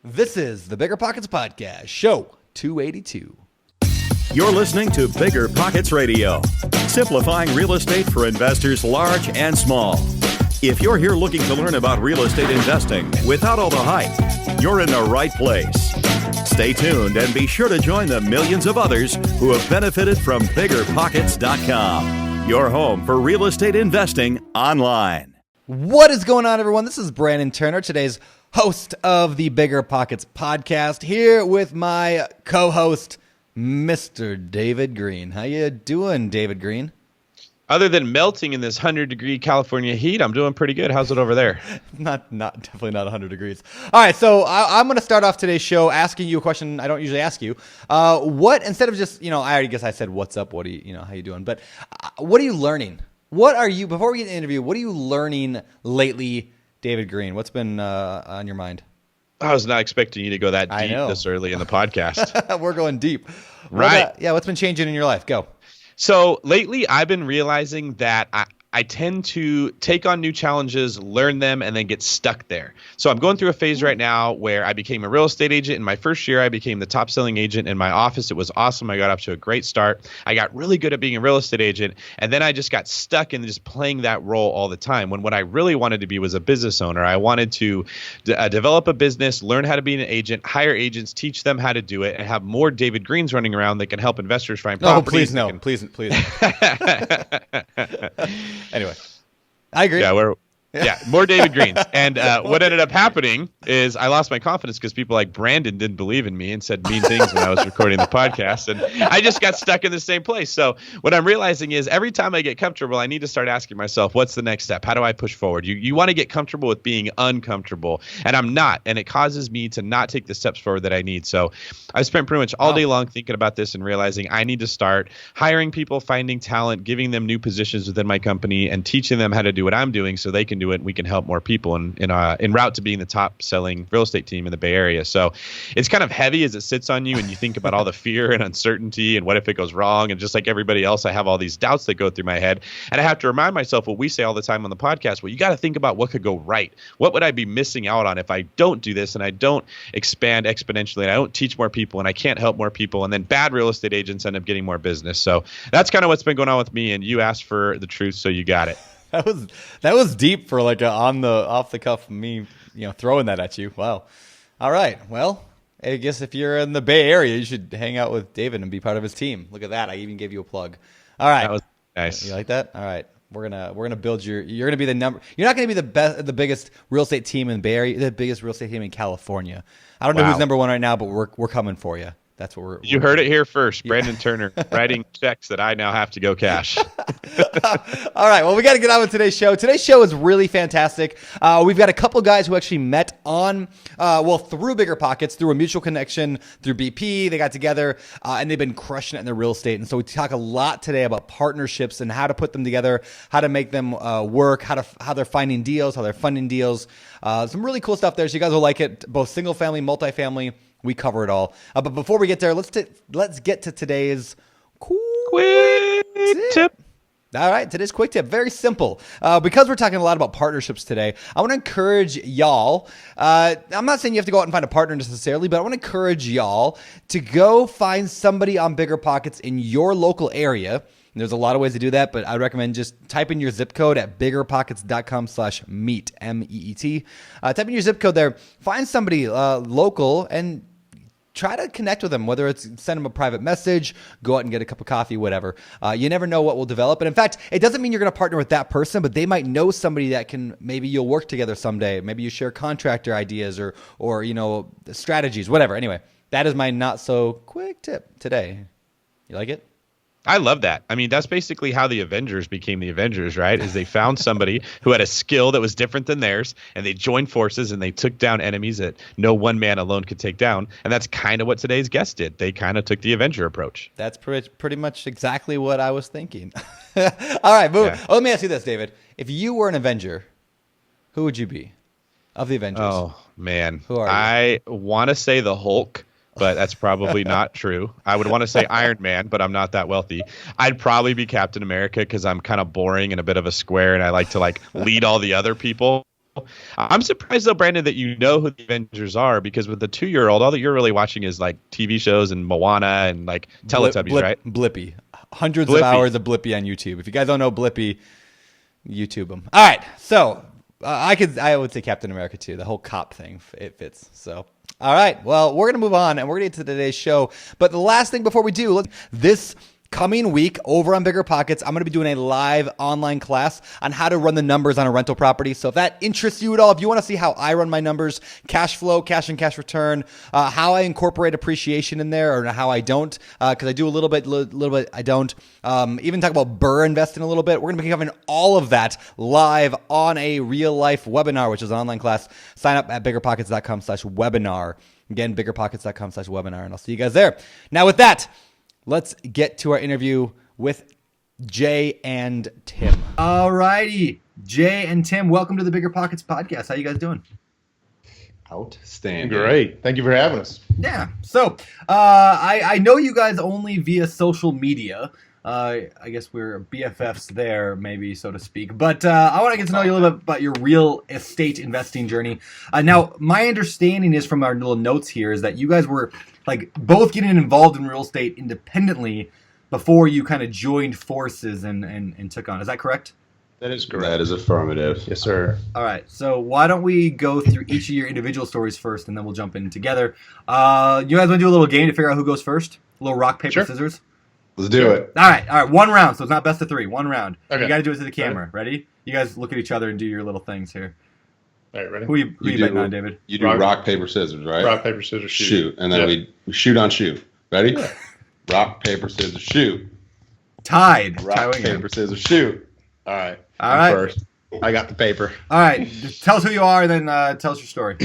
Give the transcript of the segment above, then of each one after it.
This is the Bigger Pockets Podcast, show 282. You're listening to Bigger Pockets Radio, simplifying real estate for investors large and small. If you're here looking to learn about real estate investing without all the hype, you're in the right place. Stay tuned and be sure to join the millions of others who have benefited from BiggerPockets.com, your home for real estate investing online. What is going on, everyone? This is Brandon Turner, today's host of the Bigger Pockets Podcast, here with my co-host, Mr. David Green. How you doing, David Green? Other than melting in this 100-degree California heat, I'm doing pretty good. How's it over there? Definitely not 100 degrees. All right, so I'm going to start off today's show asking you a question I don't usually ask you. Instead of just, I already guess I said, what's up? What do you, how you doing? But what are you learning? Before we get to the interview, what are you learning lately, David Green? What's been on your mind? I was not expecting you to go that deep this early in the podcast. We're going deep. Right. What's been changing in your life? Go. So lately, I've been realizing that I tend to take on new challenges, learn them, and then get stuck there. So I'm going through a phase right now where I became a real estate agent. In my first year, I became the top selling agent in my office. It was awesome. I got off to a great start. I got really good at being a real estate agent. And then I just got stuck in just playing that role all the time, when what I really wanted to be was a business owner. I wanted to develop a business, learn how to be an agent, hire agents, teach them how to do it, and have more David Greens running around that can help investors find properties. Please. Anyway, I agree. More David Greens. And what ended up happening is I lost my confidence because people like Brandon didn't believe in me and said mean things when I was recording the podcast. And I just got stuck in the same place. So what I'm realizing is every time I get comfortable, I need to start asking myself, what's the next step? How do I push forward? You want to get comfortable with being uncomfortable. And I'm not. And it causes me to not take the steps forward that I need. So I spent pretty much all day long thinking about this and realizing I need to start hiring people, finding talent, giving them new positions within my company, and teaching them how to do what I'm doing so they can do it and we can help more people en route to being the top selling real estate team in the Bay Area. So it's kind of heavy as it sits on you and you think about all the fear and uncertainty and what if it goes wrong. And just like everybody else, I have all these doubts that go through my head. And I have to remind myself what we say all the time on the podcast. Well, you got to think about what could go right. What would I be missing out on if I don't do this and I don't expand exponentially and I don't teach more people and I can't help more people, and then bad real estate agents end up getting more business. So that's kind of what's been going on with me, and you asked for the truth, so you got it. That was deep for like off the cuff me, throwing that at you. Wow. All right. Well, I guess if you're in the Bay Area, you should hang out with David and be part of his team. Look at that. I even gave you a plug. All right. That was nice. You like that? All right. We're gonna build you're gonna be the number. You're not gonna be the biggest real estate team in the Bay Area, the biggest real estate team in California. I don't know who's number one right now, but we're coming for you. That's what you heard it here first. Brandon Turner writing checks that I now have to go cash. All right. Well, we got to get on with today's show. Today's show is really fantastic. We've got a couple guys who actually met through BiggerPockets, through a mutual connection, through BP. They got together and they've been crushing it in their real estate. And so we talk a lot today about partnerships and how to put them together, how to make them work, how they're finding deals, how they're funding deals. Some really cool stuff there. So you guys will like it, both single family, multifamily. We cover it all. But before we get there, let's get to today's quick tip. All right, today's quick tip. Very simple. Because we're talking a lot about partnerships today, I want to encourage y'all. I'm not saying you have to go out and find a partner necessarily, but I want to encourage y'all to go find somebody on BiggerPockets in your local area. And there's a lot of ways to do that, but I recommend just type in your zip code at biggerpockets.com/meet, MEET. Type in your zip code there. Find somebody local and try to connect with them, whether it's send them a private message, go out and get a cup of coffee, whatever. You never know what will develop. And in fact, it doesn't mean you're going to partner with that person, but they might know somebody that can, maybe you'll work together someday. Maybe you share contractor ideas or strategies, whatever. Anyway, that is my not so quick tip today. You like it? I love that. I mean, that's basically how the Avengers became the Avengers, right? Is they found somebody who had a skill that was different than theirs, and they joined forces and they took down enemies that no one man alone could take down. And that's kind of what today's guest did. They kind of took the Avenger approach. That's pretty much exactly what I was thinking. All right, move. Yeah. Oh, let me ask you this, David. If you were an Avenger, who would you be of the Avengers? Oh, man. Who are you? I want to say the Hulk, but that's probably not true. I would want to say Iron Man, but I'm not that wealthy. I'd probably be Captain America because I'm kind of boring and a bit of a square, and I like to lead all the other people. I'm surprised though, Brandon, that you know who the Avengers are, because with the 2-year-old, all that you're really watching is like TV shows and Moana and like Teletubbies, right? Blippy. Hundreds Blippy. of hours of Blippy on YouTube. If you guys don't know Blippy, YouTube them. All right, so I would say Captain America too. The whole cop thing, it fits. So, all right, well, we're gonna move on and we're gonna get to today's show. But the last thing before we do, this coming week over on BiggerPockets, I'm going to be doing a live online class on how to run the numbers on a rental property. So if that interests you at all, if you want to see how I run my numbers, cash flow, cash and cash return, how I incorporate appreciation in there or how I don't, because I do a little bit, I don't. Even talk about BRRRR investing a little bit. We're going to be covering all of that live on a real life webinar, which is an online class. Sign up at biggerpockets.com/webinar. Again, biggerpockets.com/webinar, and I'll see you guys there. Now with that, let's get to our interview with Jay and Tim. All righty, Jay and Tim, welcome to the BiggerPockets podcast. How you guys doing? Outstanding. Great. Thank you for having us. Yeah. So I know you guys only via social media. I guess we're BFFs there, maybe, so to speak. But I want to get to know you a little bit about your real estate investing journey. Now, my understanding is from our little notes here is that you guys were like both getting involved in real estate independently before you kind of joined forces and took on. Is that correct? That is correct. That is affirmative. Yes, sir. All right. So why don't we go through each of your individual stories first, and then we'll jump in together. You guys want to do a little game to figure out who goes first? A little rock, paper, scissors? Let's do it. All right. One round. So it's not best of three. One round. Okay. You got to do it to the camera. Ready? You guys look at each other and do your little things here. All right, ready? Who you betting on, David? You do rock, paper, scissors, right? Rock, paper, scissors, shoot. Shoot. And then we shoot on shoot. Ready? Yeah. Rock, paper, scissors, shoot. Tied. Rock, paper, scissors, shoot. All right. All right. First. I got the paper. All right. Just tell us who you are, then tell us your story.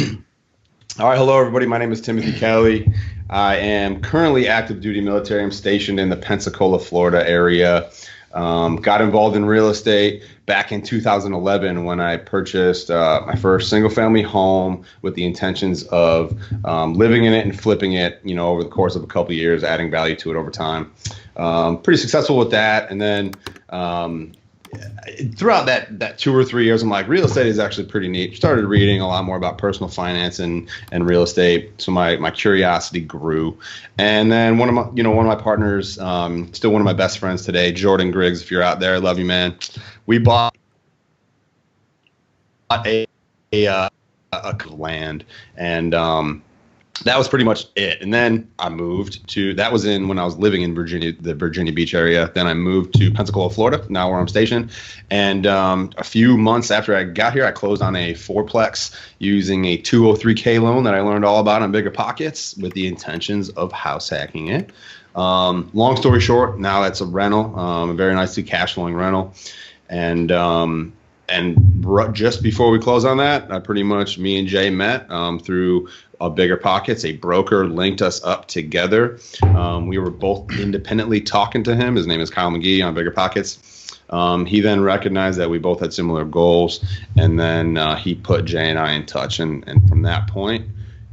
All right. Hello, everybody. My name is Timothy Kelly. I am currently active duty military. I'm stationed in the Pensacola, Florida area. Got involved in real estate back in 2011 when I purchased my first single family home with the intentions of living in it and flipping it, over the course of a couple of years, adding value to it over time. Pretty successful with that. And then throughout that 2 or 3 years, I'm like, real estate is actually pretty neat. Started reading a lot more about personal finance and real estate. So my curiosity grew. And then one of my partners, still one of my best friends today, Jordan Griggs, if you're out there, I love you, man. We bought a land, and that was pretty much it. And then I moved to, that was when I was living in Virginia, the Virginia Beach area. Then I moved to Pensacola, Florida, now where I'm stationed. And a few months after I got here, I closed on a fourplex using a 203K loan that I learned all about on BiggerPockets with the intentions of house hacking it. Long story short, now that's a rental, a very nicely cash flowing rental. And just before we close on that, me and Jay met through BiggerPockets. A broker linked us up together. We were both independently talking to him. His name is Kyle McGee on BiggerPockets. He then recognized that we both had similar goals, and then he put Jay and I in touch. And from that point,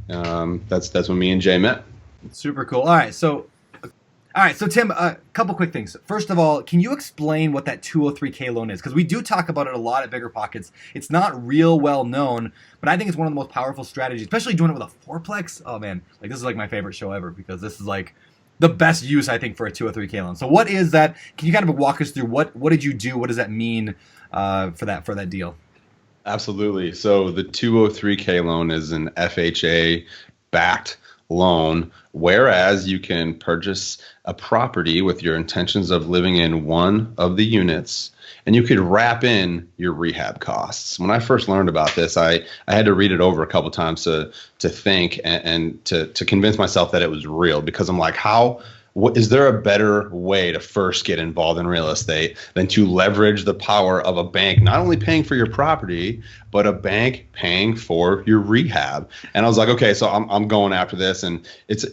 that's when me and Jay met. Super cool. All right, so Tim, a couple quick things. First of all, can you explain what that 203K loan is? Because we do talk about it a lot at BiggerPockets. It's not real well known, but I think it's one of the most powerful strategies, especially doing it with a fourplex. Oh man, this is like my favorite show ever, because this is like the best use, I think, for a 203K loan. So what is that? Can you kind of walk us through what did you do? What does that mean for that deal? Absolutely. So the 203K loan is an FHA backed loan, whereas you can purchase a property with your intentions of living in one of the units, and you could wrap in your rehab costs. When I first learned about this, I had to read it over a couple times to think and to convince myself that it was real, because I'm like, is there a better way to first get involved in real estate than to leverage the power of a bank not only paying for your property, but a bank paying for your rehab? And I was like, okay, so I'm going after this. And it's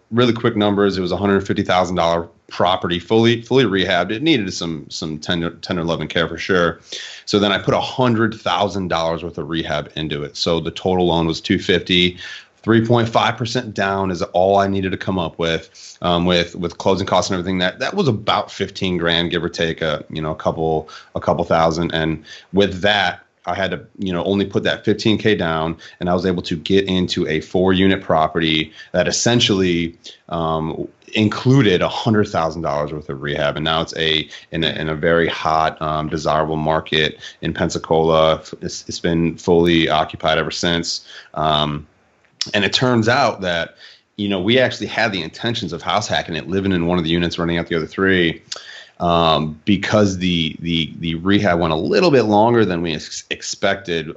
really quick numbers. It was $150,000 property, fully rehabbed. It needed some tender love and care for sure. So then I put $100,000 worth of rehab into it. So the total loan was $250,000. 3.5% down is all I needed to come up with closing costs and everything. That was about $15,000, give or take a couple thousand. And with that, I had to, only put that 15K down, and I was able to get into a 4-unit property that essentially included $100,000 worth of rehab, and now it's in a very hot, desirable market in Pensacola. It's been fully occupied ever since, and it turns out that we actually had the intentions of house hacking it, living in one of the units, renting out the other 3. Because the rehab went a little bit longer than we expected.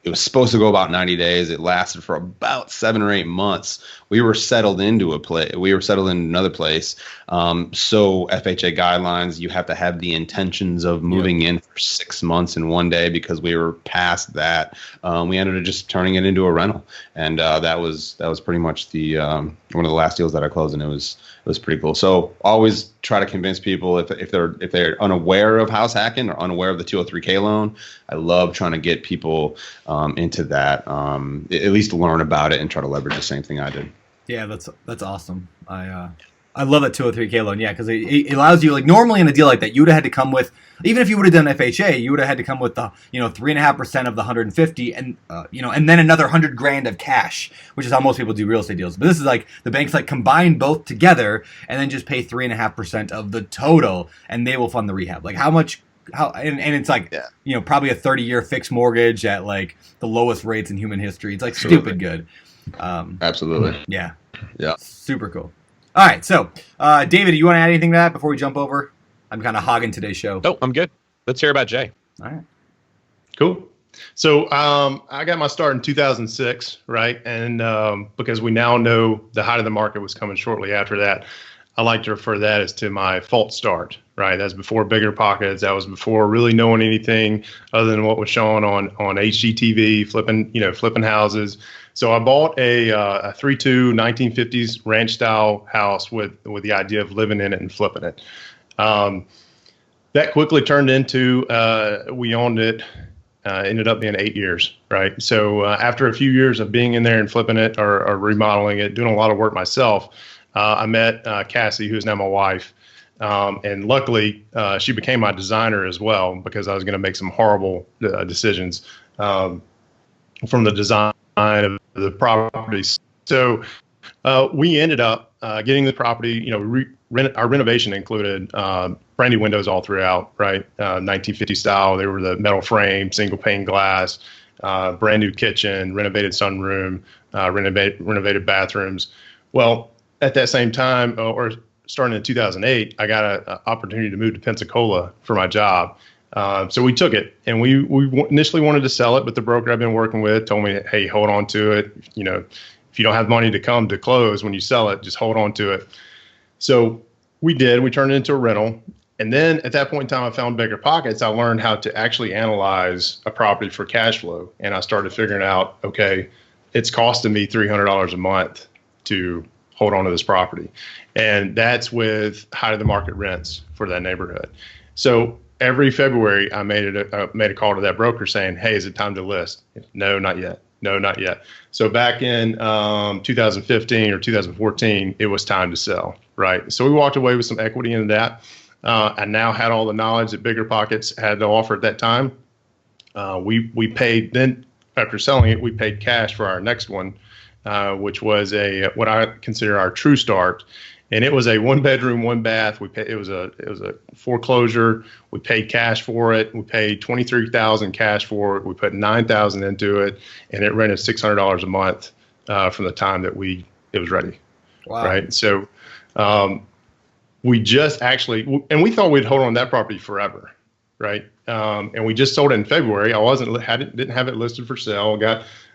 It was supposed to go about 90 days. It lasted for about 7 or 8 months. We were settled into another place. So FHA guidelines, you have to have the intentions of moving in for 6 months and 1 day, because we were past that. We ended up just turning it into a rental, and that was pretty much the one of the last deals that I closed, and it was pretty cool. So always try to convince people if they're unaware of house hacking or unaware of the 203K loan. I love trying to get people into that, at least learn about it and try to leverage the same thing I did. Yeah, that's awesome. I love that 203K loan. Yeah, because it allows you, like, normally in a deal like that, you would have had to come with, even if you would have done FHA, you would have had to come with the 3.5% of the 150, and and then another $100,000 of cash, which is how most people do real estate deals. But this is like the banks like combine both together and then just pay 3.5% of the total, and they will fund the rehab. Like and it's like probably a 30-year fixed mortgage at like the lowest rates in human history. It's like stupid good. Absolutely. Yeah. Yeah. Super cool. All right. So, David, you want to add anything to that before we jump over? I'm kind of hogging today's show. No, I'm good. Let's hear about Jay. All right. Cool. So I got my start in 2006, right? And because we now know the height of the market was coming shortly after that, I like to refer to that as to my false start, right? That's before BiggerPockets. That was before really knowing anything other than what was shown on HGTV, flipping houses. So I bought a 3.2 1950s ranch style house with the idea of living in it and flipping it. That quickly turned into we owned it. Ended up being 8 years, right? So after a few years of being in there and flipping it or remodeling it, doing a lot of work myself, I met Cassie, who's now my wife. And luckily, she became my designer as well, because I was going to make some horrible decisions from the design of the property. So we ended up getting the property, our renovation included brand new windows all throughout, right? 1950 style. They were the metal frame, single pane glass, brand new kitchen, renovated sunroom, renovated bathrooms. Well, at that same time, or starting in 2008, I got an opportunity to move to Pensacola for my job. So we took it, and we initially wanted to sell it, but the broker I've been working with told me, hey, hold on to it. If you don't have money to come to close when you sell it, just hold on to it. So we did. We turned it into a rental. And then at that point in time, I found BiggerPockets. I learned how to actually analyze a property for cash flow. And I started figuring out, okay, it's costing me $300 a month to hold on to this property. And that's with height of the market rents for that neighborhood. So every February, I made a call to that broker saying, hey, is it time to list? No, not yet. No, not yet. So back in 2015 or 2014, it was time to sell, right? So we walked away with some equity into that. I now had all the knowledge that BiggerPockets had to offer at that time. We paid, then after selling it, we paid cash for our next one, which was what I consider our true start. And it was a 1-bedroom, 1-bath. It was a foreclosure. We paid cash for it. We paid $23,000 cash for it. We put $9,000 into it, and it rented $600 a month from the time that it was ready. Wow. Right. So we just actually, and we thought we'd hold on to that property forever, right? And we just sold it in February. Didn't have it listed for sale.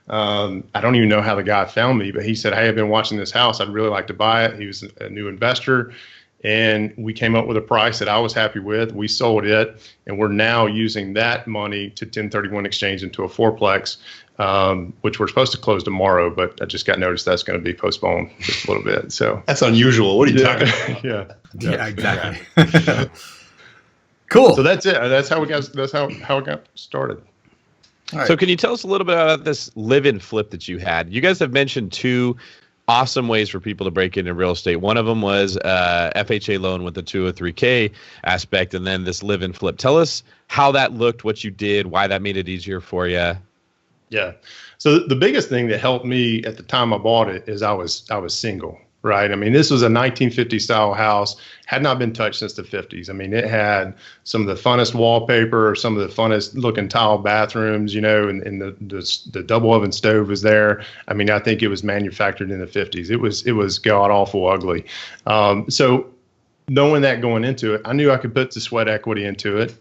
I don't even know how the guy found me, but he said, hey, I've been watching this house. I'd really like to buy it. He was a new investor, and we came up with a price that I was happy with. We sold it, and we're now using that money to 1031 exchange into a fourplex, which we're supposed to close tomorrow, but I just got notice that's going to be postponed just a little bit. So That's unusual. What are you talking about? Yeah, exactly. Cool. So that's it. That's how it got started. Right. So can you tell us a little bit about this live-in flip that you had? You guys have mentioned two awesome ways for people to break into real estate. One of them was FHA loan with the 203K aspect, and then this live and flip. Tell us how that looked, what you did, why that made it easier for you. Yeah. So the biggest thing that helped me at the time I bought it is I was single, right? I mean, this was a 1950 style house, had not been touched since the 50s. I mean, it had some of the funnest wallpaper, some of the funnest looking tile bathrooms, and the double oven stove was there. I mean, I think it was manufactured in the 50s. It was god awful ugly. So knowing that going into it, I knew I could put the sweat equity into it.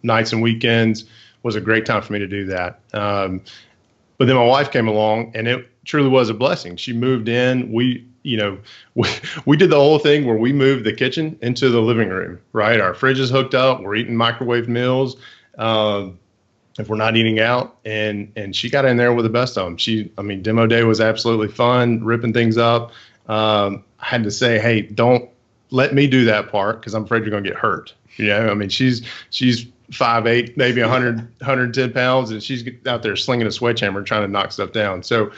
Nights and weekends was a great time for me to do that. But then my wife came along, and it truly was a blessing. She moved in. We did the whole thing where we moved the kitchen into the living room, right? Our fridge is hooked up. We're eating microwave meals if we're not eating out. And she got in there with the best of them. Demo day was absolutely fun, ripping things up. I had to say, hey, don't let me do that part because I'm afraid you're going to get hurt. She's 5'8", maybe 110 pounds, and she's out there slinging a sledgehammer trying to knock stuff down. So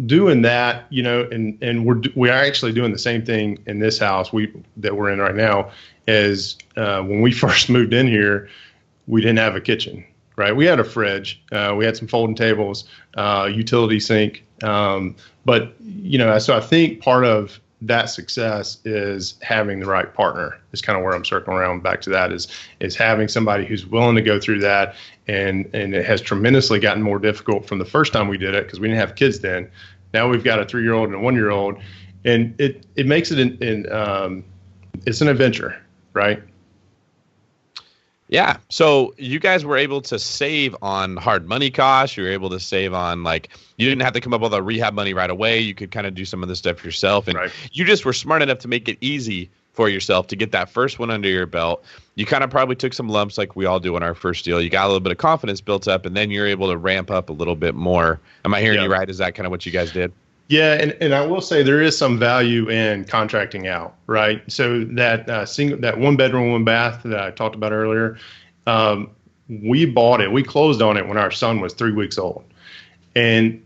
doing that, and we are actually doing the same thing in this house that we're in right now. Is when we first moved in here, we didn't have a kitchen, right? We had a fridge, we had some folding tables, utility sink, but so I think part of that success is having the right partner. Is kind of where I'm circling around back to that is having somebody who's willing to go through that. And it has tremendously gotten more difficult from the first time we did it because we didn't have kids then. Now we've got a 3-year-old and a 1-year-old, and it makes it it's an adventure, right? Yeah. So you guys were able to save on hard money costs. You were able to save on, you didn't have to come up with a rehab money right away. You could kind of do some of this stuff yourself. And You just were smart enough to make it easy for yourself to get that first one under your belt. You kind of probably took some lumps like we all do on our first deal. You got a little bit of confidence built up, and then you're able to ramp up a little bit more. Am I hearing you right? Is that kind of what you guys did? Yeah, and I will say there is some value in contracting out, right? So that that 1-bedroom, 1-bath that I talked about earlier, we bought it. We closed on it when our son was 3 weeks old. And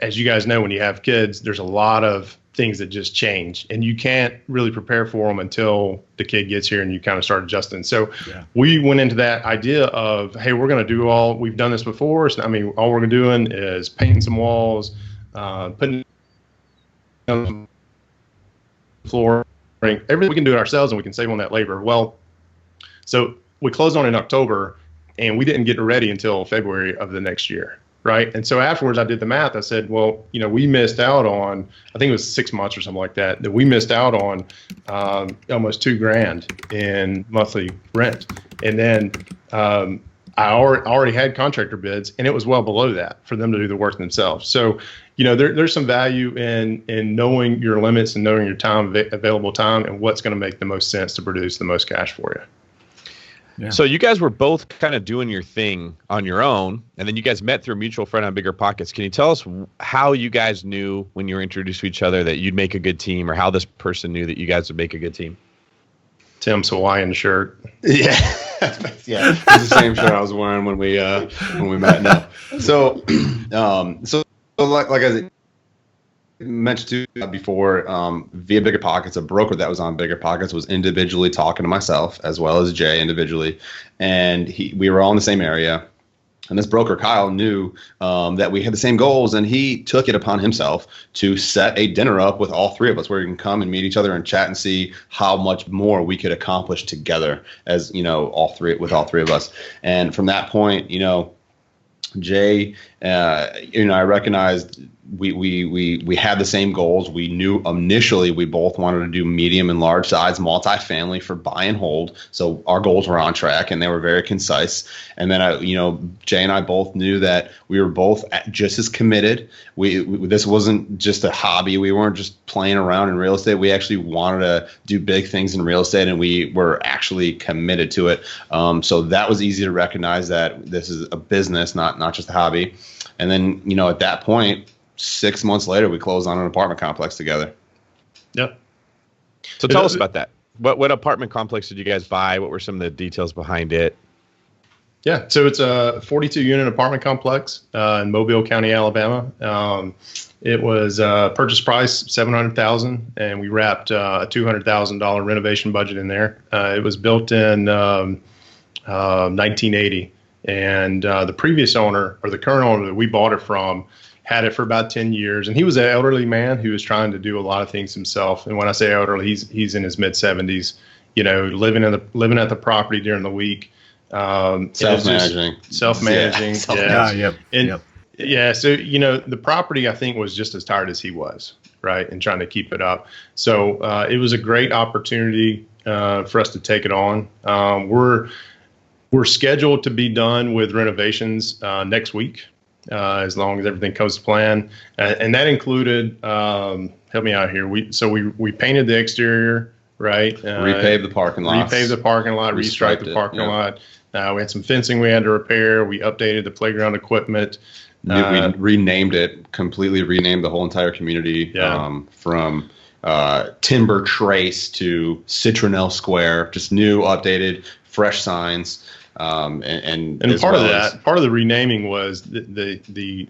as you guys know, when you have kids, there's a lot of things that just change, and you can't really prepare for them until the kid gets here and you kind of start adjusting. So we went into that idea of, hey, we're going to do we've done this before. So, all we're doing is painting some walls, putting on the floor, everything we can do it ourselves, and we can save on that labor. Well, so we closed on it in October, and we didn't get it ready until February of the next year. Right. And so afterwards I did the math. I said, well, we missed out on, I think it was 6 months or something like that we missed out on almost $2,000 in monthly rent. And then I already had contractor bids, and it was well below that for them to do the work themselves. So, there's some value in knowing your limits and knowing your available time and what's going to make the most sense to produce the most cash for you. Yeah. So you guys were both kind of doing your thing on your own, and then you guys met through a mutual friend on BiggerPockets. Can you tell us how you guys knew when you were introduced to each other that you'd make a good team, or how this person knew that you guys would make a good team? Tim's Hawaiian shirt. Yeah, yeah, it's the same shirt I was wearing when we met. No, so like I mentioned to before, via BiggerPockets, a broker that was on BiggerPockets was individually talking to myself as well as Jay individually, and we were all in the same area. And this broker, Kyle, knew that we had the same goals, and he took it upon himself to set a dinner up with all three of us where we can come and meet each other and chat and see how much more we could accomplish together as, all three of us. And from that point, Jay, I recognized we had the same goals. We knew initially we both wanted to do medium and large size multifamily for buy and hold. So our goals were on track and they were very concise. And then Jay and I both knew that we were both just as committed. This wasn't just a hobby. We weren't just playing around in real estate. We actually wanted to do big things in real estate, and we were actually committed to it. So that was easy to recognize that this is a business, not just a hobby. And then, at that point, 6 months later, we closed on an apartment complex together. Yep. So tell us about that. What apartment complex did you guys buy? What were some of the details behind it? Yeah, so it's a 42-unit apartment complex in Mobile County, Alabama. It was purchase price $700,000, and we wrapped a $200,000 renovation budget in there. It was built in 1980, and the previous owner, or the current owner that we bought it from, had it for about 10 years, and he was an elderly man who was trying to do a lot of things himself. And when I say elderly, he's in his mid 70s. Living at the property during the week. Self-managing. Yeah. So, the property, I think, was just as tired as he was, right, and trying to keep it up. So it was a great opportunity for us to take it on. We're scheduled to be done with renovations next week, as long as everything goes to plan. And that included, help me out here, we painted the exterior, right? Repaved the parking lot. Restriped the parking lot. We had some fencing we had to repair. We updated the playground equipment. We renamed it, completely renamed the whole entire community, from Timber Trace to Citronelle Square, just new, updated, fresh signs. And part of the renaming was the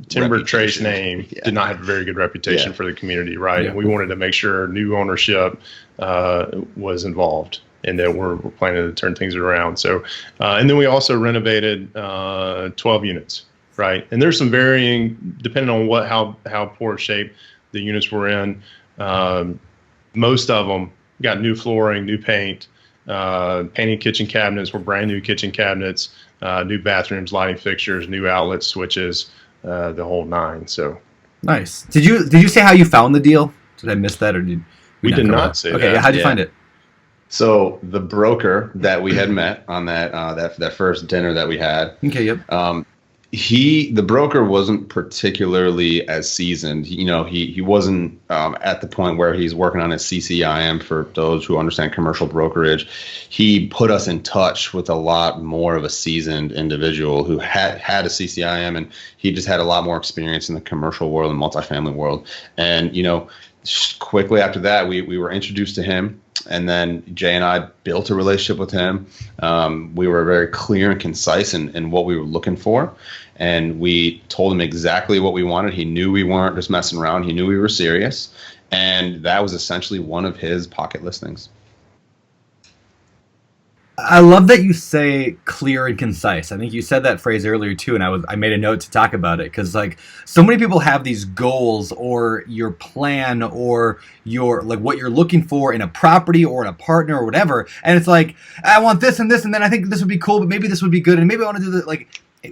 Timber Trace name did not have a very good reputation for the community, right? Yeah. And we wanted to make sure new ownership was involved, and that we're planning to turn things around. So, and then we also renovated 12 units, right? And there's some varying, depending on how poor shape the units were in. Most of them got new flooring, new paint, painted kitchen cabinets were brand new kitchen cabinets, new bathrooms, lighting fixtures, new outlet switches, the whole nine. So nice. Did you say how you found the deal? Did I miss that, or did we did not say that? Okay, how'd you find it? So the broker that we had met on that first dinner that we had. Okay, yep. The broker wasn't particularly as seasoned. He wasn't at the point where he's working on his CCIM. For those who understand commercial brokerage, he put us in touch with a lot more of a seasoned individual who had a CCIM, and he just had a lot more experience in the commercial world and multifamily world. And quickly after that, we were introduced to him. And then Jay and I built a relationship with him. We were very clear and concise in what we were looking for. And we told him exactly what we wanted. He knew we weren't just messing around. He knew we were serious. And that was essentially one of his pocket listings. I love that you say clear and concise. I think you said that phrase earlier too, and I made a note to talk about it, because so many people have these goals or your plan or your what you're looking for in a property or in a partner or whatever, and it's I want this and this, and then I think this would be cool, but maybe this would be good, and maybe I want to do that,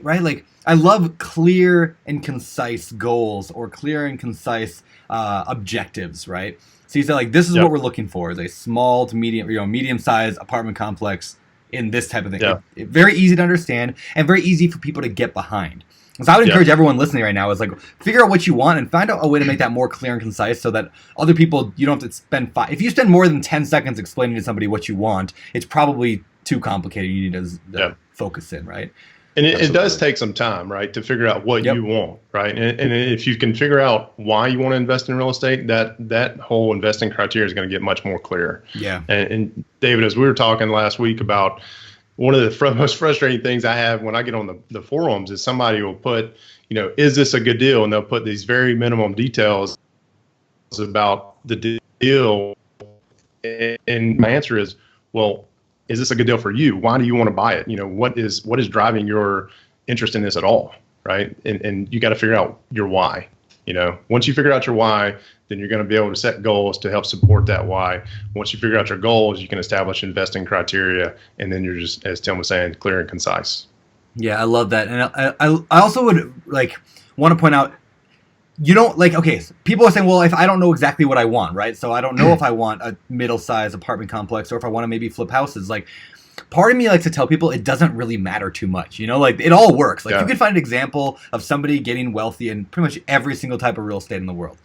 right? I love clear and concise goals or clear and concise objectives, right? So you say this is what we're looking for, is a small to medium-sized apartment complex in this type of thing. Yeah. Very easy to understand and very easy for people to get behind. So I would encourage everyone listening right now is figure out what you want and find out a way to make that more clear and concise, so that other people, you don't have to spend if you spend more than 10 seconds explaining to somebody what you want, it's probably too complicated. You need to focus in, right? And it does take some time, right, to figure out what you want, right? And if you can figure out why you want to invest in real estate, that whole investing criteria is going to get much more clear. Yeah. And David, as we were talking last week about, one of the most frustrating things I have when I get on the forums is somebody will put, is this a good deal? And they'll put these very minimum details about the deal. And my answer is, well, is this a good deal for you? Why do you want to buy it? What is driving your interest in this at all, right? And you got to figure out your why. Once you figure out your why, then you're going to be able to set goals to help support that why. Once you figure out your goals, you can establish investing criteria, and then you're just, as Tim was saying, clear and concise. Yeah, I love that. And I also would want to point out, you don't people are saying, well, if I don't know exactly what I want, right? So I don't know if I want a middle-sized apartment complex or if I want to maybe flip houses. Part of me likes to tell people it doesn't really matter too much, it all works. You can find an example of somebody getting wealthy in pretty much every single type of real estate in the world.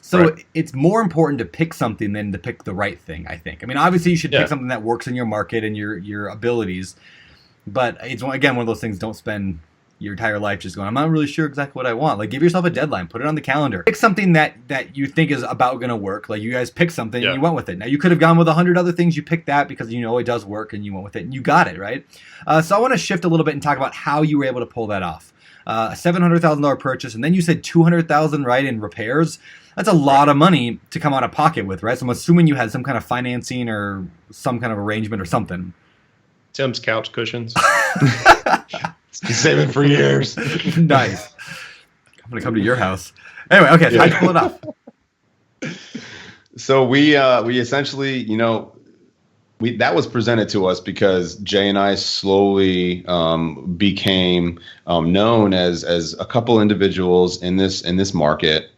So it's more important to pick something than to pick the right thing, I think. I mean, obviously you should pick something that works in your market and your abilities. But it's, again, one of those things, don't spend your entire life just going, I'm not really sure exactly what I want. Like, give yourself a deadline, put it on the calendar. Pick something that you think is about going to work. Like, you guys picked something and you went with it. Now, you could have gone with 100 other things. You picked that because you know it does work and you went with it and you got it, right? So I want to shift a little bit and talk about how you were able to pull that off. A $700,000 purchase, and then you said $200,000, right, in repairs. That's a lot of money to come out of pocket with, right? So I'm assuming you had some kind of financing or some kind of arrangement or something. Tim's couch cushions. Saving for years. Nice. I'm gonna come to your house. Anyway, okay, so how'd you pull it off? So we essentially, that was presented to us because Jay and I slowly became known as a couple individuals in this market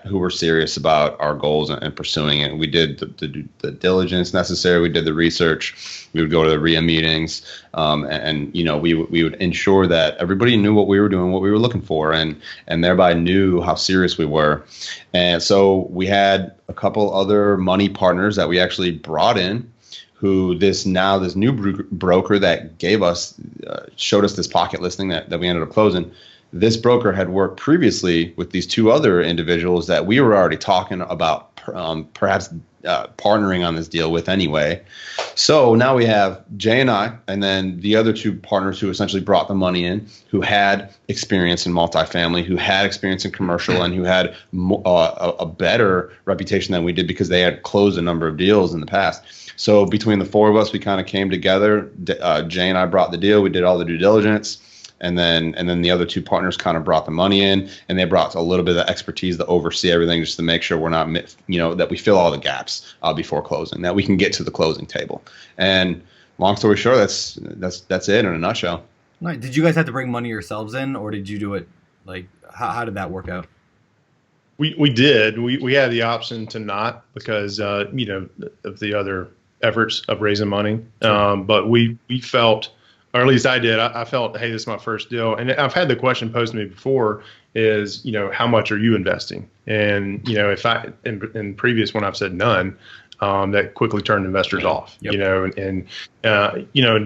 who were serious about our goals and pursuing it. We did the diligence necessary. We did the research. We would go to the RIA meetings, and we would ensure that everybody knew what we were doing, what we were looking for, and thereby knew how serious we were. And so we had a couple other money partners that we actually brought in, who this new broker that gave us, showed us this pocket listing that we ended up closing. This broker had worked previously with these two other individuals that we were already talking about perhaps partnering on this deal with anyway. So now we have Jay and I, and then the other two partners who essentially brought the money in, who had experience in multifamily, who had experience in commercial, and who had a better reputation than we did because they had closed a number of deals in the past. So between the four of us, we kind of came together. Jay and I brought the deal. We did all the due diligence. And then the other two partners kind of brought the money in, and they brought a little bit of the expertise to oversee everything, just to make sure we're not, that we fill all the gaps before closing, that we can get to the closing table. And long story short, that's it in a nutshell. Right. Did you guys have to bring money yourselves in, or did you do it like how did that work out? We did. We had the option to not because of the other efforts of raising money, but we felt. Or at least I did. I felt, hey, this is my first deal. And I've had the question posed to me before is, how much are you investing? And, if in previous when I've said none, that quickly turned investors off, Yep. and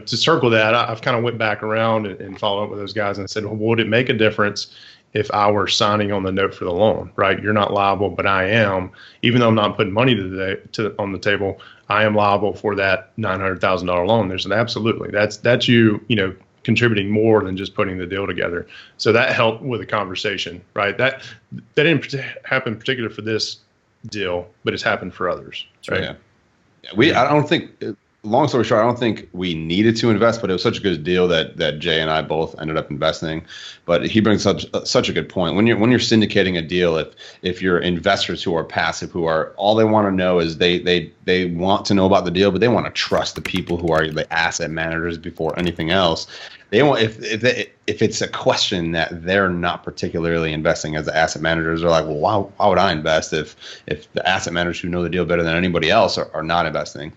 to circle that, I've kind of went back around and followed up with those guys and said, well, would it make a difference if I were signing on the note for the loan, right? You're not liable, but I am. Even though I'm not putting money on the table, I am liable for that $900,000 loan. There's an absolutely. That's you contributing more than just putting the deal together. So that helped with the conversation, right? That didn't happen particular for this deal, but it's happened for others, right? Yeah. I don't think. Long story short, I don't think we needed to invest, but it was such a good deal that Jay and I both ended up investing. But he brings up such a good point. When you're syndicating a deal, if you're investors who are passive, who are all they want to know is they want to know about the deal, but they want to trust the people who are the asset managers before anything else. They want if it's a question that they're not particularly investing as the asset managers, they're like, well, why would I invest if the asset managers who know the deal better than anybody else are not investing?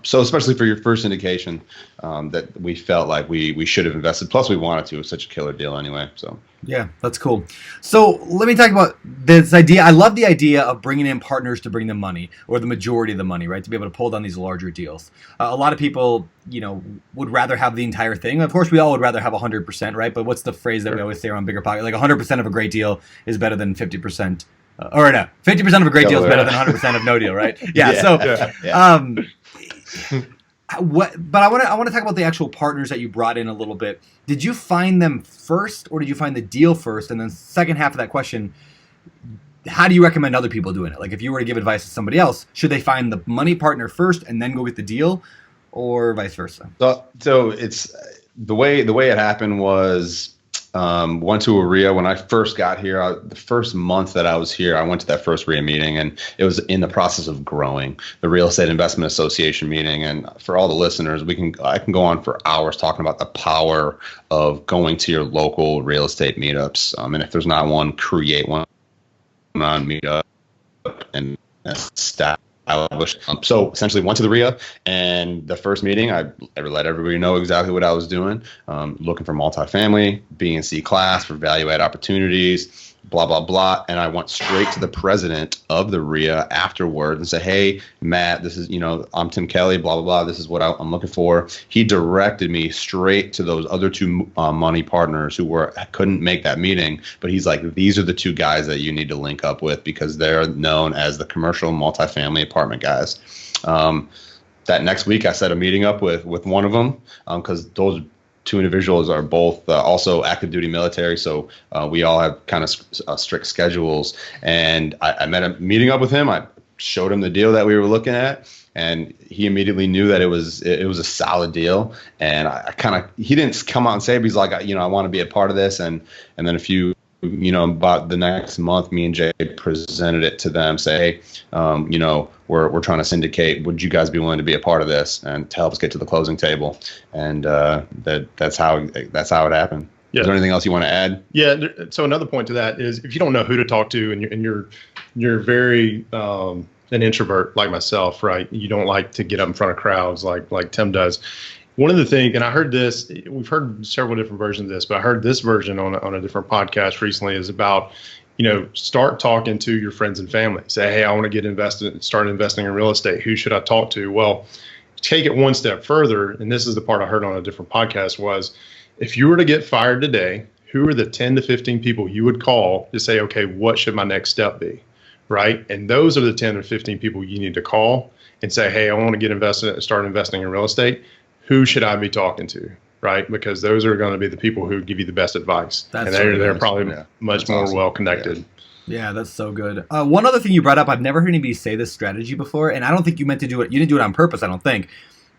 So especially for your first indication, that we felt like we should have invested. Plus, we wanted to. It was such a killer deal anyway. So. Yeah, that's cool. So let me talk about this idea. I love the idea of bringing in partners to bring the money, or the majority of the money, right? To be able to pull down these larger deals. A lot of people, would rather have the entire thing. Of course, we all would rather have 100%, right? But what's the phrase that we always say around BiggerPockets? Like 100% of a great deal is better than 50%. Or no, 50% of a great deal is better than 100% of no deal, right? Yeah. But I want to talk about the actual partners that you brought in a little bit. Did you find them first, or did you find the deal first? And then second half of that question, how do you recommend other people doing it? Like if you were to give advice to somebody else, should they find the money partner first and then go get the deal, or vice versa? So it's the way it happened was. Went to a RIA when I first got here. The first month that I was here, I went to that first RIA meeting, and it was in the process of growing, the Real Estate Investment Association meeting. And for all the listeners, I can go on for hours talking about the power of going to your local real estate meetups. And if there's not one, create one on meetup and establish. So essentially went to the RIA, and the first meeting I let everybody know exactly what I was doing, looking for multifamily, B and C class for value add opportunities, blah, blah, blah. And I went straight to the president of the RIA afterward and said, hey, Matt, this is, I'm Tim Kelly, blah, blah, blah. This is what I'm looking for. He directed me straight to those other two money partners who couldn't make that meeting. But he's like, these are the two guys that you need to link up with because they're known as the commercial multifamily apartment guys. That next week, I set a meeting up with one of them because those two individuals are both also active duty military. So we all have kind of strict schedules. And I met a meeting up with him. I showed him the deal that we were looking at. And he immediately knew that it was a solid deal. And he didn't come out and say it, but he's like, I want to be a part of this. And then about the next month, me and Jay presented it to them, say, hey, we're trying to syndicate. Would you guys be willing to be a part of this and to help us get to the closing table? And that's how it happened. Yeah. Is there anything else you want to add? Yeah. So another point to that is if you don't know who to talk to and you're very an introvert like myself, right? You don't like to get up in front of crowds like Tim does. One of the things, and I heard this, we've heard several different versions of this, but I heard this version on a different podcast recently is about, start talking to your friends and family. Say, hey, I want to start investing in real estate. Who should I talk to? Well, take it one step further, and this is the part I heard on a different podcast was, if you were to get fired today, who are the 10 to 15 people you would call to say, okay, what should my next step be, right? And those are the 10 or 15 people you need to call and say, hey, I want to start investing in real estate. Who should I be talking to, right? Because those are going to be the people who give you the best advice. And they're probably much more awesome. Well connected. Yeah, that's so good. One other thing you brought up, I've never heard anybody say this strategy before, and I don't think you meant to do it. You didn't do it on purpose, I don't think.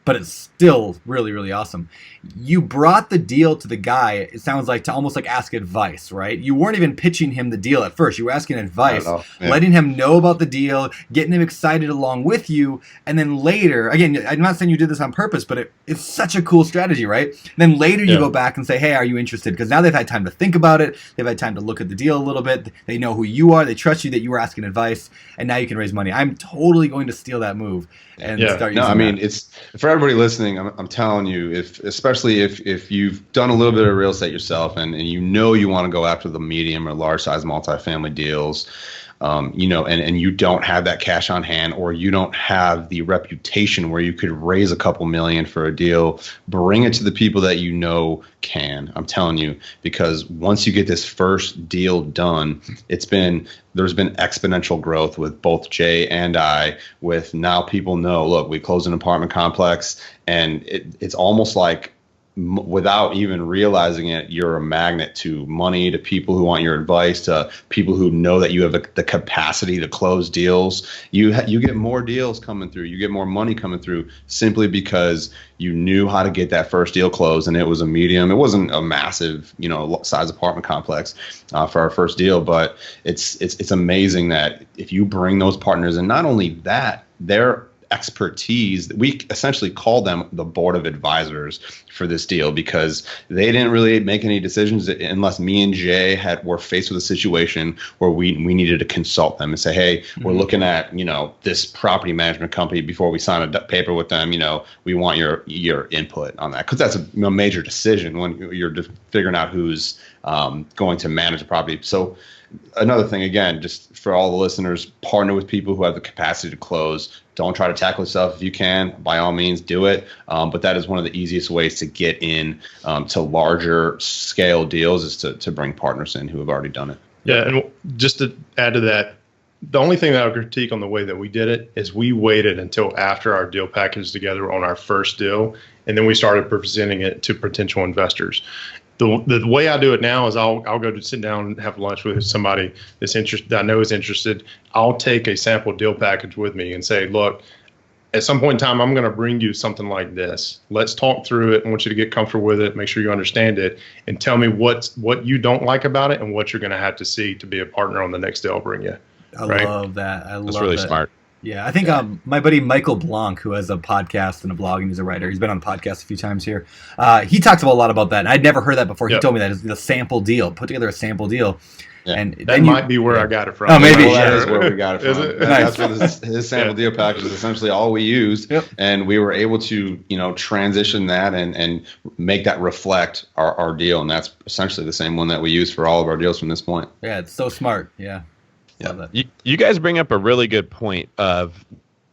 But it's still really, really awesome. You brought the deal to the guy, it sounds like, to almost like ask advice, right? You weren't even pitching him the deal at first. You were asking advice, letting him know about the deal, getting him excited along with you. And then later, again, I'm not saying you did this on purpose, but it's such a cool strategy, right? And then later you go back and say, hey, are you interested? Because now they've had time to think about it. They've had time to look at the deal a little bit. They know who you are. They trust you that you were asking advice. And now you can raise money. I'm totally going to steal that move and start using that. It's for everybody listening, I'm telling you, especially if you've done a little bit of real estate yourself and you want to go after the medium or large size multifamily deals, and you don't have that cash on hand, or you don't have the reputation where you could raise a couple million for a deal, bring it to the people that can. I'm telling you, because once you get this first deal done, there's been exponential growth with both Jay and I, with now people know, look, we closed an apartment complex, and it's almost like, without even realizing it, you're a magnet to money, to people who want your advice, to people who know that you have the capacity to close deals. You get more deals coming through. You get more money coming through simply because you knew how to get that first deal closed, and it was a medium. It wasn't a massive, size apartment complex for our first deal, but it's amazing that if you bring those partners, and not only that, they're expertise, we essentially call them the board of advisors for this deal, because they didn't really make any decisions unless me and Jay were faced with a situation where we needed to consult them and say, hey, we're looking at this property management company before we sign a paper with them. We want your input on that, because that's a major decision when you're just figuring out who's going to manage a property. So another thing, again, just for all the listeners, partner with people who have the capacity to close. Don't try to tackle yourself. If you can, by all means, do it. But that is one of the easiest ways to get in to larger scale deals, is to bring partners in who have already done it. Yeah, and just to add to that, the only thing that I would critique on the way that we did it is we waited until after our deal package together on our first deal, and then we started presenting it to potential investors. The way I do it now is I'll go to sit down and have lunch with somebody that I know is interested. I'll take a sample deal package with me and say, look, at some point in time, I'm going to bring you something like this. Let's talk through it. I want you to get comfortable with it, make sure you understand it, and tell me what you don't like about it and what you're going to have to see to be a partner on the next deal I'll bring you. I love that. That's really smart. Yeah, I think my buddy Michael Blanc, who has a podcast and a blog, and he's a writer, he's been on the podcast a few times here. He talks a lot about that, and I'd never heard that before. He told me that is the sample deal, put together a sample deal. Yeah. And That then might be where I got it from. Oh, maybe. Well, that Sure. is where we got it from. Is it? That's what his sample deal package is essentially all we used, and we were able to, transition that and make that reflect our deal, and that's essentially the same one that we use for all of our deals from this point. Yeah, it's so smart. Yeah. Love that. You guys bring up a really good point of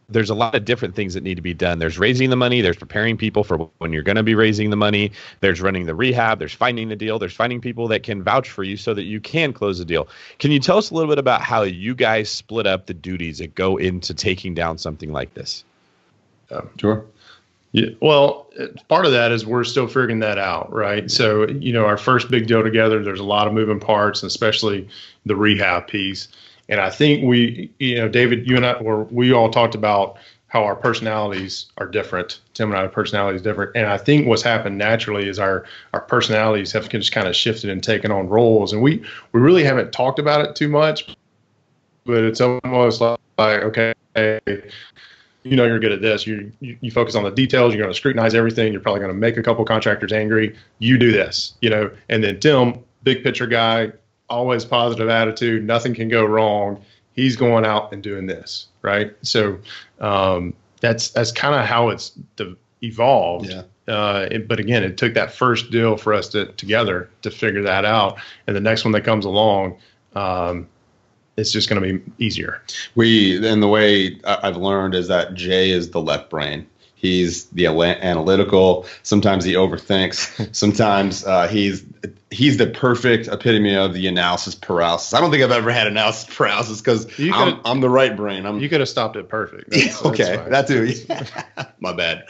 there's a lot of different things that need to be done. There's raising the money. There's preparing people for when you're going to be raising the money. There's running the rehab. There's finding the deal. There's finding people that can vouch for you so that you can close the deal. Can you tell us a little bit about how you guys split up the duties that go into taking down something like this? Sure. Yeah, well, part of that is we're still figuring that out, right? So, our first big deal together, there's a lot of moving parts, and especially the rehab piece. And I think David, you and I, we all talked about how our personalities are different. Tim and I, our personality is different. And I think what's happened naturally is our personalities have just kind of shifted and taken on roles. And we really haven't talked about it too much, but it's almost like, okay, you're good at this. You focus on the details. You're going to scrutinize everything. You're probably going to make a couple contractors angry. You do this, And then Tim, big picture guy, always positive attitude. Nothing can go wrong. He's going out and doing this, right? So that's kind of how it's evolved. Yeah. But again, it took that first deal for us together to figure that out. And the next one that comes along, it's just going to be easier. And the way I've learned is that Jay is the left brain. He's the analytical. Sometimes he overthinks. Sometimes he's the perfect epitome of the analysis paralysis. I don't think I've ever had analysis paralysis because I'm the right brain. You could have stopped it perfect. Okay, that too. My bad.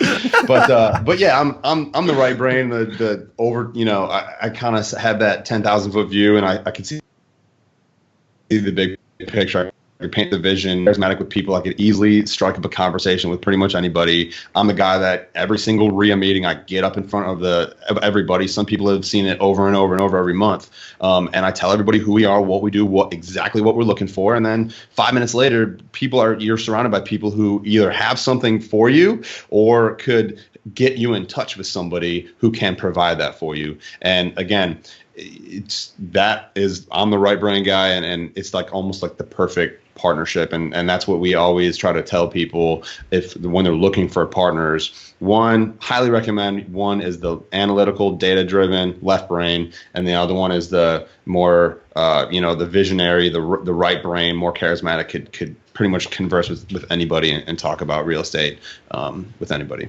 But yeah, I'm the right brain. The over. I kind of have that 10,000-foot view, and I can see the big picture. I could paint the vision, charismatic with people. I could easily strike up a conversation with pretty much anybody. I'm the guy that every single RIA meeting, I get up in front of everybody. Some people have seen it over and over and over every month. And I tell everybody who we are, what we do, exactly what we're looking for. And then 5 minutes later, you're surrounded by people who either have something for you or could get you in touch with somebody who can provide that for you. And again, I'm the right brain guy, and it's like almost like the perfect partnership, and that's what we always try to tell people when they're looking for partners. Highly recommend one is the analytical, data-driven left brain, and the other one is the more the visionary, the right brain, more charismatic, could pretty much converse with anybody and talk about real estate with anybody.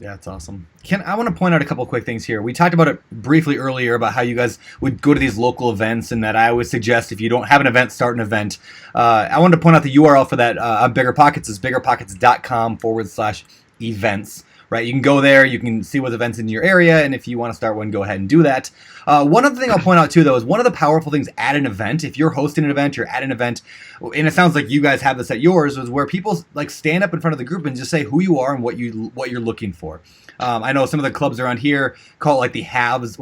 Yeah, it's awesome. I want to point out a couple quick things here. We talked about it briefly earlier about how you guys would go to these local events, and that I always suggest if you don't have an event, start an event. I wanted to point out the URL for that on BiggerPockets is biggerpockets.com/events. Right, you can go there, you can see what events in your area, and if you want to start one, go ahead and do that. One other thing I'll point out too, though, is one of the powerful things at an event, if you're hosting an event, you're at an event, and it sounds like you guys have this at yours, is where people like stand up in front of the group and just say who you are and what you're looking for. I know some of the clubs around here call it like the haves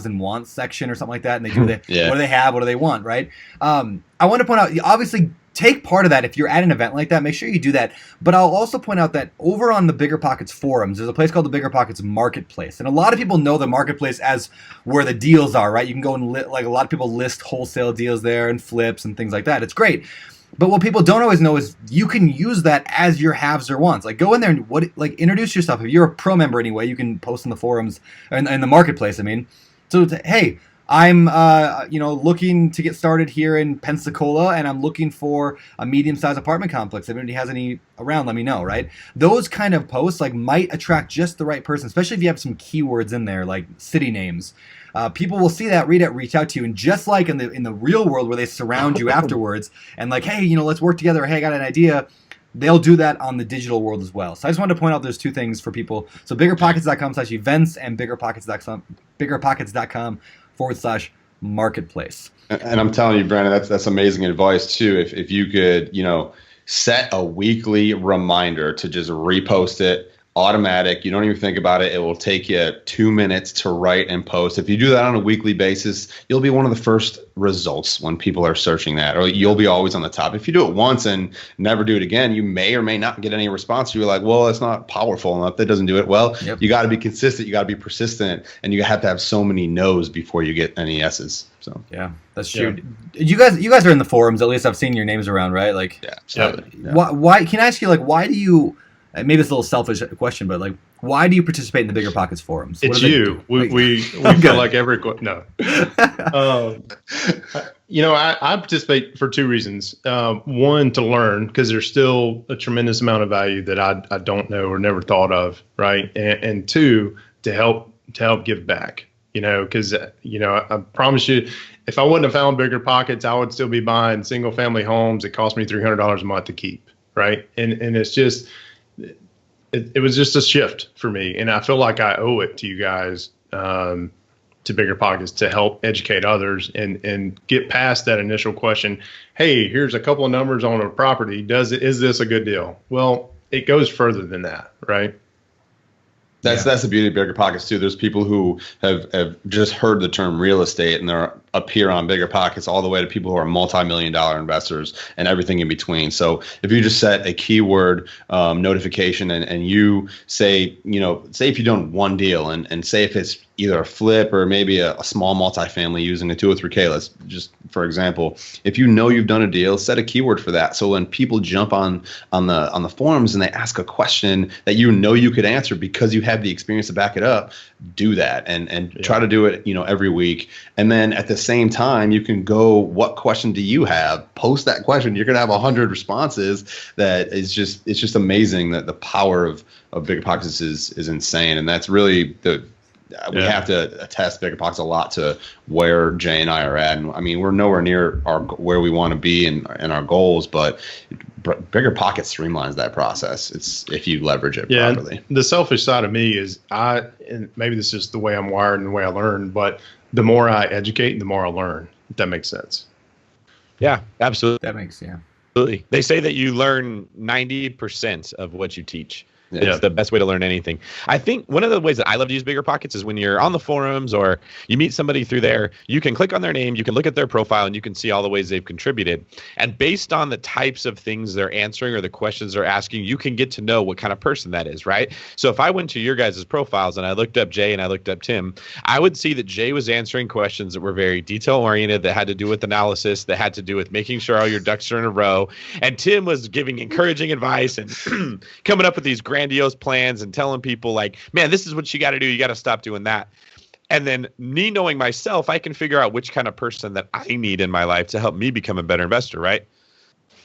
and wants section or something like that, and they do what do they have, what do they want, right? I want to point out, obviously, take part of that if you're at an event like that. Make sure you do that. But I'll also point out that over on the BiggerPockets forums, there's a place called the BiggerPockets Marketplace. And a lot of people know the Marketplace as where the deals are, right? You can go and like a lot of people list wholesale deals there and flips and things like that. It's great. But what people don't always know is you can use that as your haves or wants. Like go in there and introduce yourself. If you're a pro member anyway, you can post in the forums and the Marketplace. So hey, I'm looking to get started here in Pensacola, and I'm looking for a medium-sized apartment complex. If anybody has any around, let me know, right? Those kind of posts might attract just the right person, especially if you have some keywords in there like city names. People will see that, read it, reach out to you, and just like in the real world where they surround you afterwards and like, hey, let's work together. Hey, I got an idea. They'll do that on the digital world as well. So I just wanted to point out there's two things for people. So biggerpockets.com/events and biggerpockets.com/marketplace. And I'm telling you, Brandon, that's amazing advice too. If you could, set a weekly reminder to just repost it automatic. You don't even think about it. It will take you 2 minutes to write and post. If you do that on a weekly basis, you'll be one of the first results when people are searching that, or you'll be always on the top. If you do it once and never do it again, you may or may not get any response. You're like, well, it's not powerful enough. That doesn't do it. Well, you got to be consistent. You got to be persistent, and you have to have so many no's before you get any yeses. So yeah, that's true. Yeah. You guys are in the forums. At least I've seen your names around, right? Like, yeah, absolutely. Yeah. Why? Can I ask you, like, why do you? Maybe it's a little selfish question, but like, why do you participate in the BiggerPockets forums? It's you. We feel like every no. I participate for two reasons. One, to learn, because there's still a tremendous amount of value that I don't know or never thought of, right? And two, to help give back. Because I promise you, if I wouldn't have found BiggerPockets, I would still be buying single family homes. It cost me $300 a month to keep, right? And it's just. It was just a shift for me, and I feel like I owe it to you guys, to BiggerPockets, to help educate others and get past that initial question. Hey, here's a couple of numbers on a property. Is this a good deal? Well, it goes further than that, right? That's the beauty of BiggerPockets too. There's people who have just heard the term real estate and they're up here on BiggerPockets, all the way to people who are multi-million-dollar investors and everything in between. So if you just set a keyword notification and you say if you've done one deal and say if it's either a flip or maybe a small multifamily using a 203K, let's just, for example, if you've done a deal, set a keyword for that. So when people jump on the forums and they ask a question that you could answer because you have the experience to back it up, do that and try to do it, every week. And then at the same time, you can go, what question do you have? Post that question. You're going to have 100 responses. It's just amazing that the power of BiggerPockets is insane. And that's really we have to attest BiggerPockets a lot to where Jay and I are at. And I mean, we're nowhere near where we want to be in our goals, but BiggerPockets streamlines that process. It's if you leverage it properly. The selfish side of me is and maybe this is the way I'm wired and the way I learn, but the more I educate, the more I learn, if that makes sense. Yeah, absolutely. That makes, yeah. Absolutely. They say that you learn 90% of what you teach. Yeah. It's the best way to learn anything. I think one of the ways that I love to use BiggerPockets is when you're on the forums or you meet somebody through there, you can click on their name, you can look at their profile, and you can see all the ways they've contributed. And based on the types of things they're answering or the questions they're asking, you can get to know what kind of person that is, right? So if I went to your guys' profiles and I looked up Jay and I looked up Tim, I would see that Jay was answering questions that were very detail-oriented, that had to do with analysis, that had to do with making sure all your ducks are in a row. And Tim was giving encouraging advice and coming up with these grandiose plans and telling people like, man, this is what you got to do. You got to stop doing that. And then me knowing myself, I can figure out which kind of person that I need in my life to help me become a better investor, right?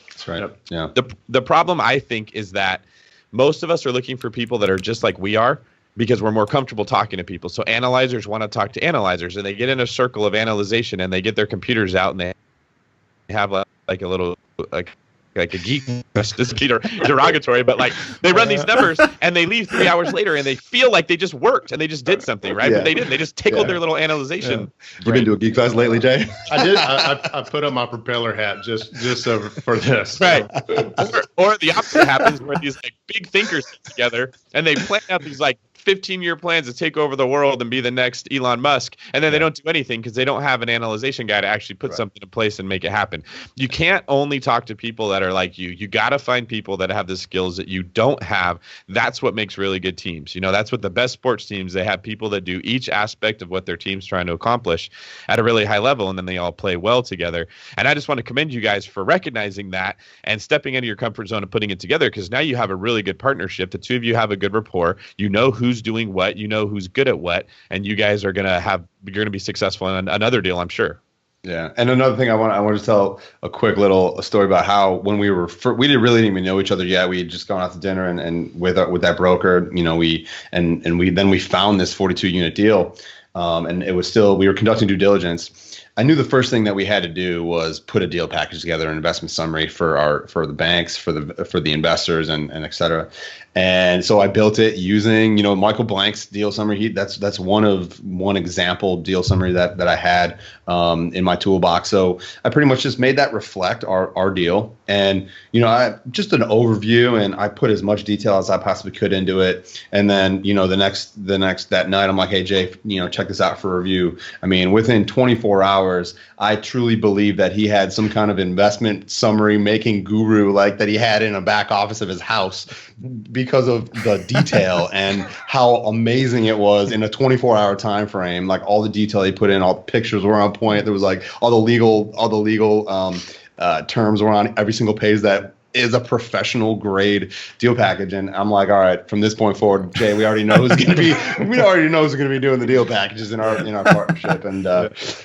That's right. Yeah. The problem, I think, is that most of us are looking for people that are just like we are because we're more comfortable talking to people. So analyzers want to talk to analyzers, and they get in a circle of analyzation and they get their computers out and they have like a little like a geek, this is derogatory, but like they run these numbers and they leave 3 hours later and they feel like they just worked and they just did something, right? But they didn't. They just tickled their little analyzation. You've been to a Geek Fest lately, Jay? I did. I put up my propeller hat just for this. Right. Or the opposite happens where these like big thinkers get together and they plan out these like 15-year plans to take over the world and be the next Elon Musk, and then they don't do anything because they don't have an analyzation guy to actually put something in place and make it happen. You can't only talk to people that are like you. You got to find people that have the skills that you don't have. That's what makes really good teams. That's what the best sports teams, they have people that do each aspect of what their team's trying to accomplish at a really high level, and then they all play well together. And I just want to commend you guys for recognizing that and stepping into your comfort zone and putting it together, because now you have a really good partnership. The two of you have a good rapport. You know who's doing what, who's good at what, and you guys are you're gonna be successful in another deal, I'm sure. Yeah, and another thing I want to tell a quick little story about how when we didn't even know each other yet. We had just gone out to dinner and with that broker, we found this 42 unit deal, and it was still, we were conducting due diligence. I knew the first thing that we had to do was put a deal package together, an investment summary for the banks, for the investors, and et cetera. And so I built it using, Michael Blank's deal summary. That's one example deal summary that I had in my toolbox. So I pretty much just made that reflect our deal. And, I just an overview, and I put as much detail as I possibly could into it. And then, that night, I'm like, hey, Jay, check this out for review. I mean, within 24 hours, I truly believe that he had some kind of investment summary making guru like that he had in a back office of his house because of the detail and how amazing it was in a 24-hour time frame. Like all the detail he put in, all the pictures were on point. There was like all the legal terms were on every single page that is a professional grade deal package. And I'm like, all right, from this point forward, Jay, we already know who's going to be doing the deal packages in our partnership. And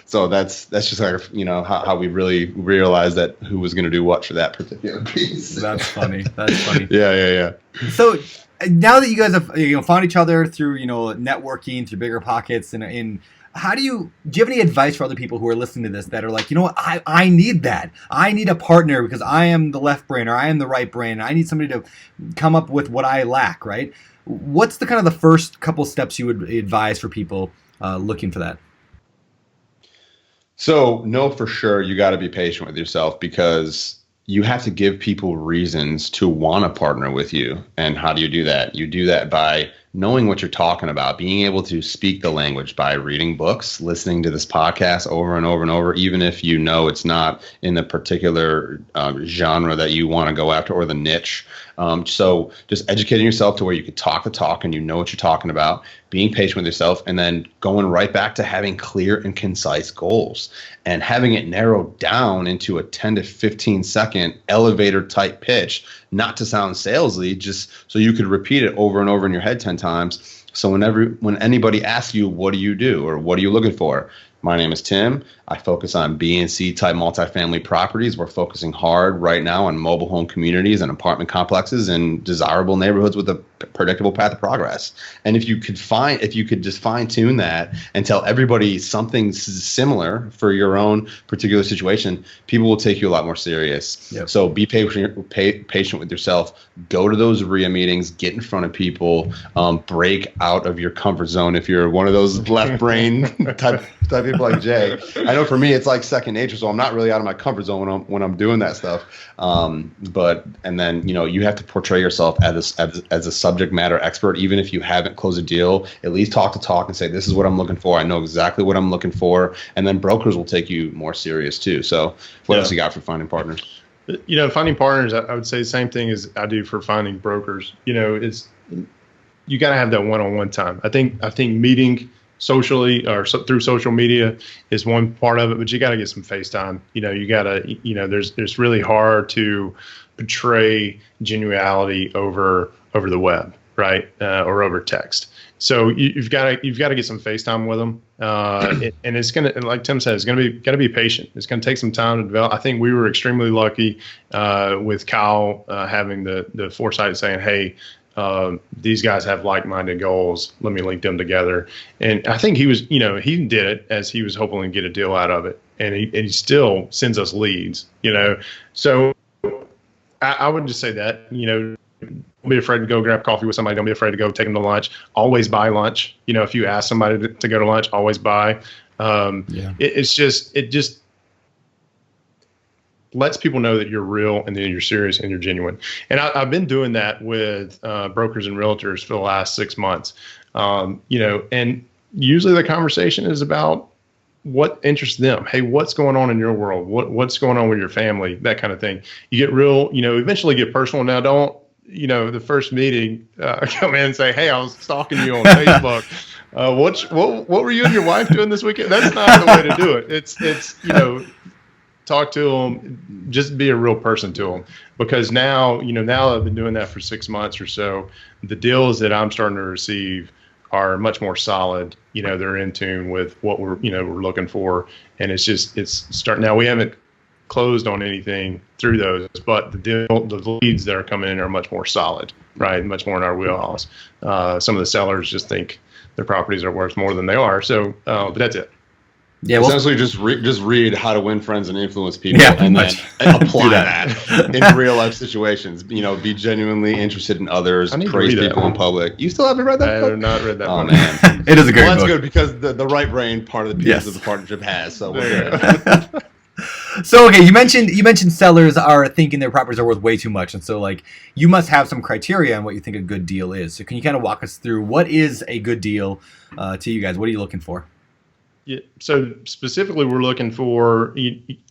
so that's just like, how we really realized that who was going to do what for that particular piece. That's funny. That's funny. Yeah. So now that you guys have found each other through networking, through BiggerPockets, and do you have any advice for other people who are listening to this that are like, I need that. I need a partner because I am the left brain or I am the right brain. I need somebody to come up with what I lack, right? What's the kind of the first couple steps you would advise for people looking for that? So know for sure you got to be patient with yourself, because you have to give people reasons to want to partner with you. And how do you do that? You do that by knowing what you're talking about, being able to speak the language by reading books, listening to this podcast over and over and over, even if it's not in the particular genre that you want to go after or the niche. So just educating yourself to where you can talk the talk and you know what you're talking about, being patient with yourself, and then going right back to having clear and concise goals and having it narrowed down into a 10 to 15 second elevator type pitch, not to sound salesy, just so you could repeat it over and over in your head 10 times. So when anybody asks you, what do you do or what are you looking for? My name is Tim. I focus on B and C type multifamily properties. We're focusing hard right now on mobile home communities and apartment complexes in desirable neighborhoods with a predictable path of progress. And if you could just fine tune that and tell everybody something similar for your own particular situation, people will take you a lot more serious. Yep. So be patient with yourself. Go to those RIA meetings, get in front of people, break out of your comfort zone. If you're one of those left brain type people like Jay, I know for me it's like second nature, so I'm not really out of my comfort zone when I'm doing that stuff. And then you have to portray yourself as a subject matter expert, even if you haven't closed a deal. At least talk the talk and say, this is what I'm looking for. I know exactly what I'm looking for, and then brokers will take you more serious too. So what else you got for finding partners? Finding partners, I would say the same thing as I do for finding brokers. It's you got to have that one-on-one time. I think meeting socially or through social media is one part of it, but you got to get some face time. You got to, there's really hard to portray genuality over the web, right? Or over text. So you've got to get some face time with them. And it's going to, like Tim said, got to be patient. It's going to take some time to develop. I think we were extremely lucky with Kyle having the foresight saying, hey, these guys have like-minded goals. Let me link them together. And I think he did it as he was hoping to get a deal out of it. And he still sends us leads, So I would just say that, don't be afraid to go grab coffee with somebody. Don't be afraid to go take them to lunch. Always buy lunch. If you ask somebody to go to lunch, always buy. It just lets people know that you're real and that you're serious and you're genuine. And I've been doing that with brokers and realtors for the last 6 months. And usually the conversation is about what interests them. Hey, what's going on in your world? What's going on with your family? That kind of thing. You get real, eventually get personal. Now, don't, the first meeting, come in and say, hey, I was stalking you on Facebook. What were you and your wife doing this weekend? That's not the way to do it. It's talk to them, just be a real person to them. Because now I've been doing that for 6 months or so. The deals that I'm starting to receive are much more solid. They're in tune with what we're looking for. And it's starting now. We haven't closed on anything through those, but the leads that are coming in are much more solid, right? Much more in our wheelhouse. Some of the sellers just think their properties are worth more than they are. So, but that's it. Yeah, well, Essentially, just read How to Win Friends and Influence People, Yeah, and pretty then much. apply Do that in real life situations. Be genuinely interested in others, I need to praise read that people in one. public. You still haven't read that I book? have not read that Oh book. man, it is a great well, that's book. good because the right brain part of the piece Yes. of the partnership has. So we're There you good. So okay, you mentioned sellers are thinking their properties are worth way too much, and so like you must have some criteria on what you think a good deal is. So can you kind of walk us through what is a good deal to you guys? What are you looking for? Yeah. So specifically, we're looking for,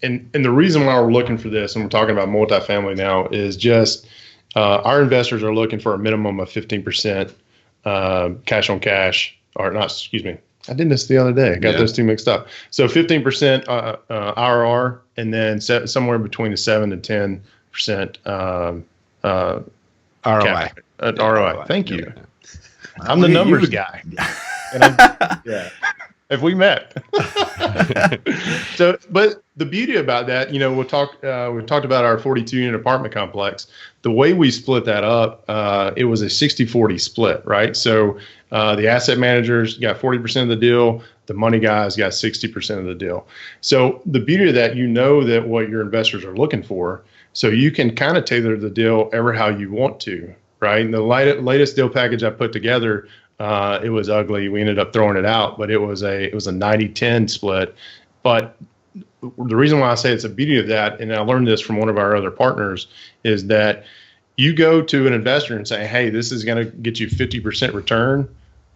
and the reason why we're looking for this, and we're talking about multifamily now, is just our investors are looking for a minimum of 15% cash on cash, or not. Excuse me, I did this the other day. I got those two mixed up. So 15% IRR, and then somewhere between the 7 and 10% ROI. ROI. Thank you. Yeah. I'm the numbers guy. And yeah. If we met. So, but the beauty about that, we've talked about our 42 unit apartment complex. The way we split that up, it was a 60-40 split, right? So the asset managers got 40% of the deal. The money guys got 60% of the deal. So the beauty of that, that what your investors are looking for. So you can kind of tailor the deal ever how you want to, right? And the latest deal package I put together, it was ugly. We ended up throwing it out, but it was a 90-10 split. But the reason why I say it's a beauty of that, and I learned this from one of our other partners, is that you go to an investor and say, hey, this is going to get you 50% return.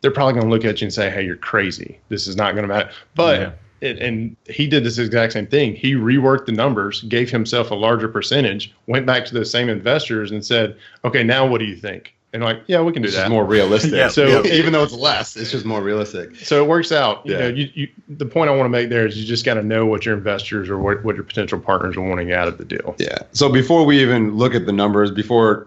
They're probably going to look at you and say, hey, you're crazy. This is not going to matter. But and he did this exact same thing. He reworked the numbers, gave himself a larger percentage, went back to those same investors and said, okay, now what do you think? And like, yeah, we can do It's that. just more realistic. Yeah. So even though it's less, it's just more realistic. So it works out. Yeah. The point I want to make there is you just got to know what your investors or what your potential partners are wanting out of the deal. Yeah. So before we even look at the numbers,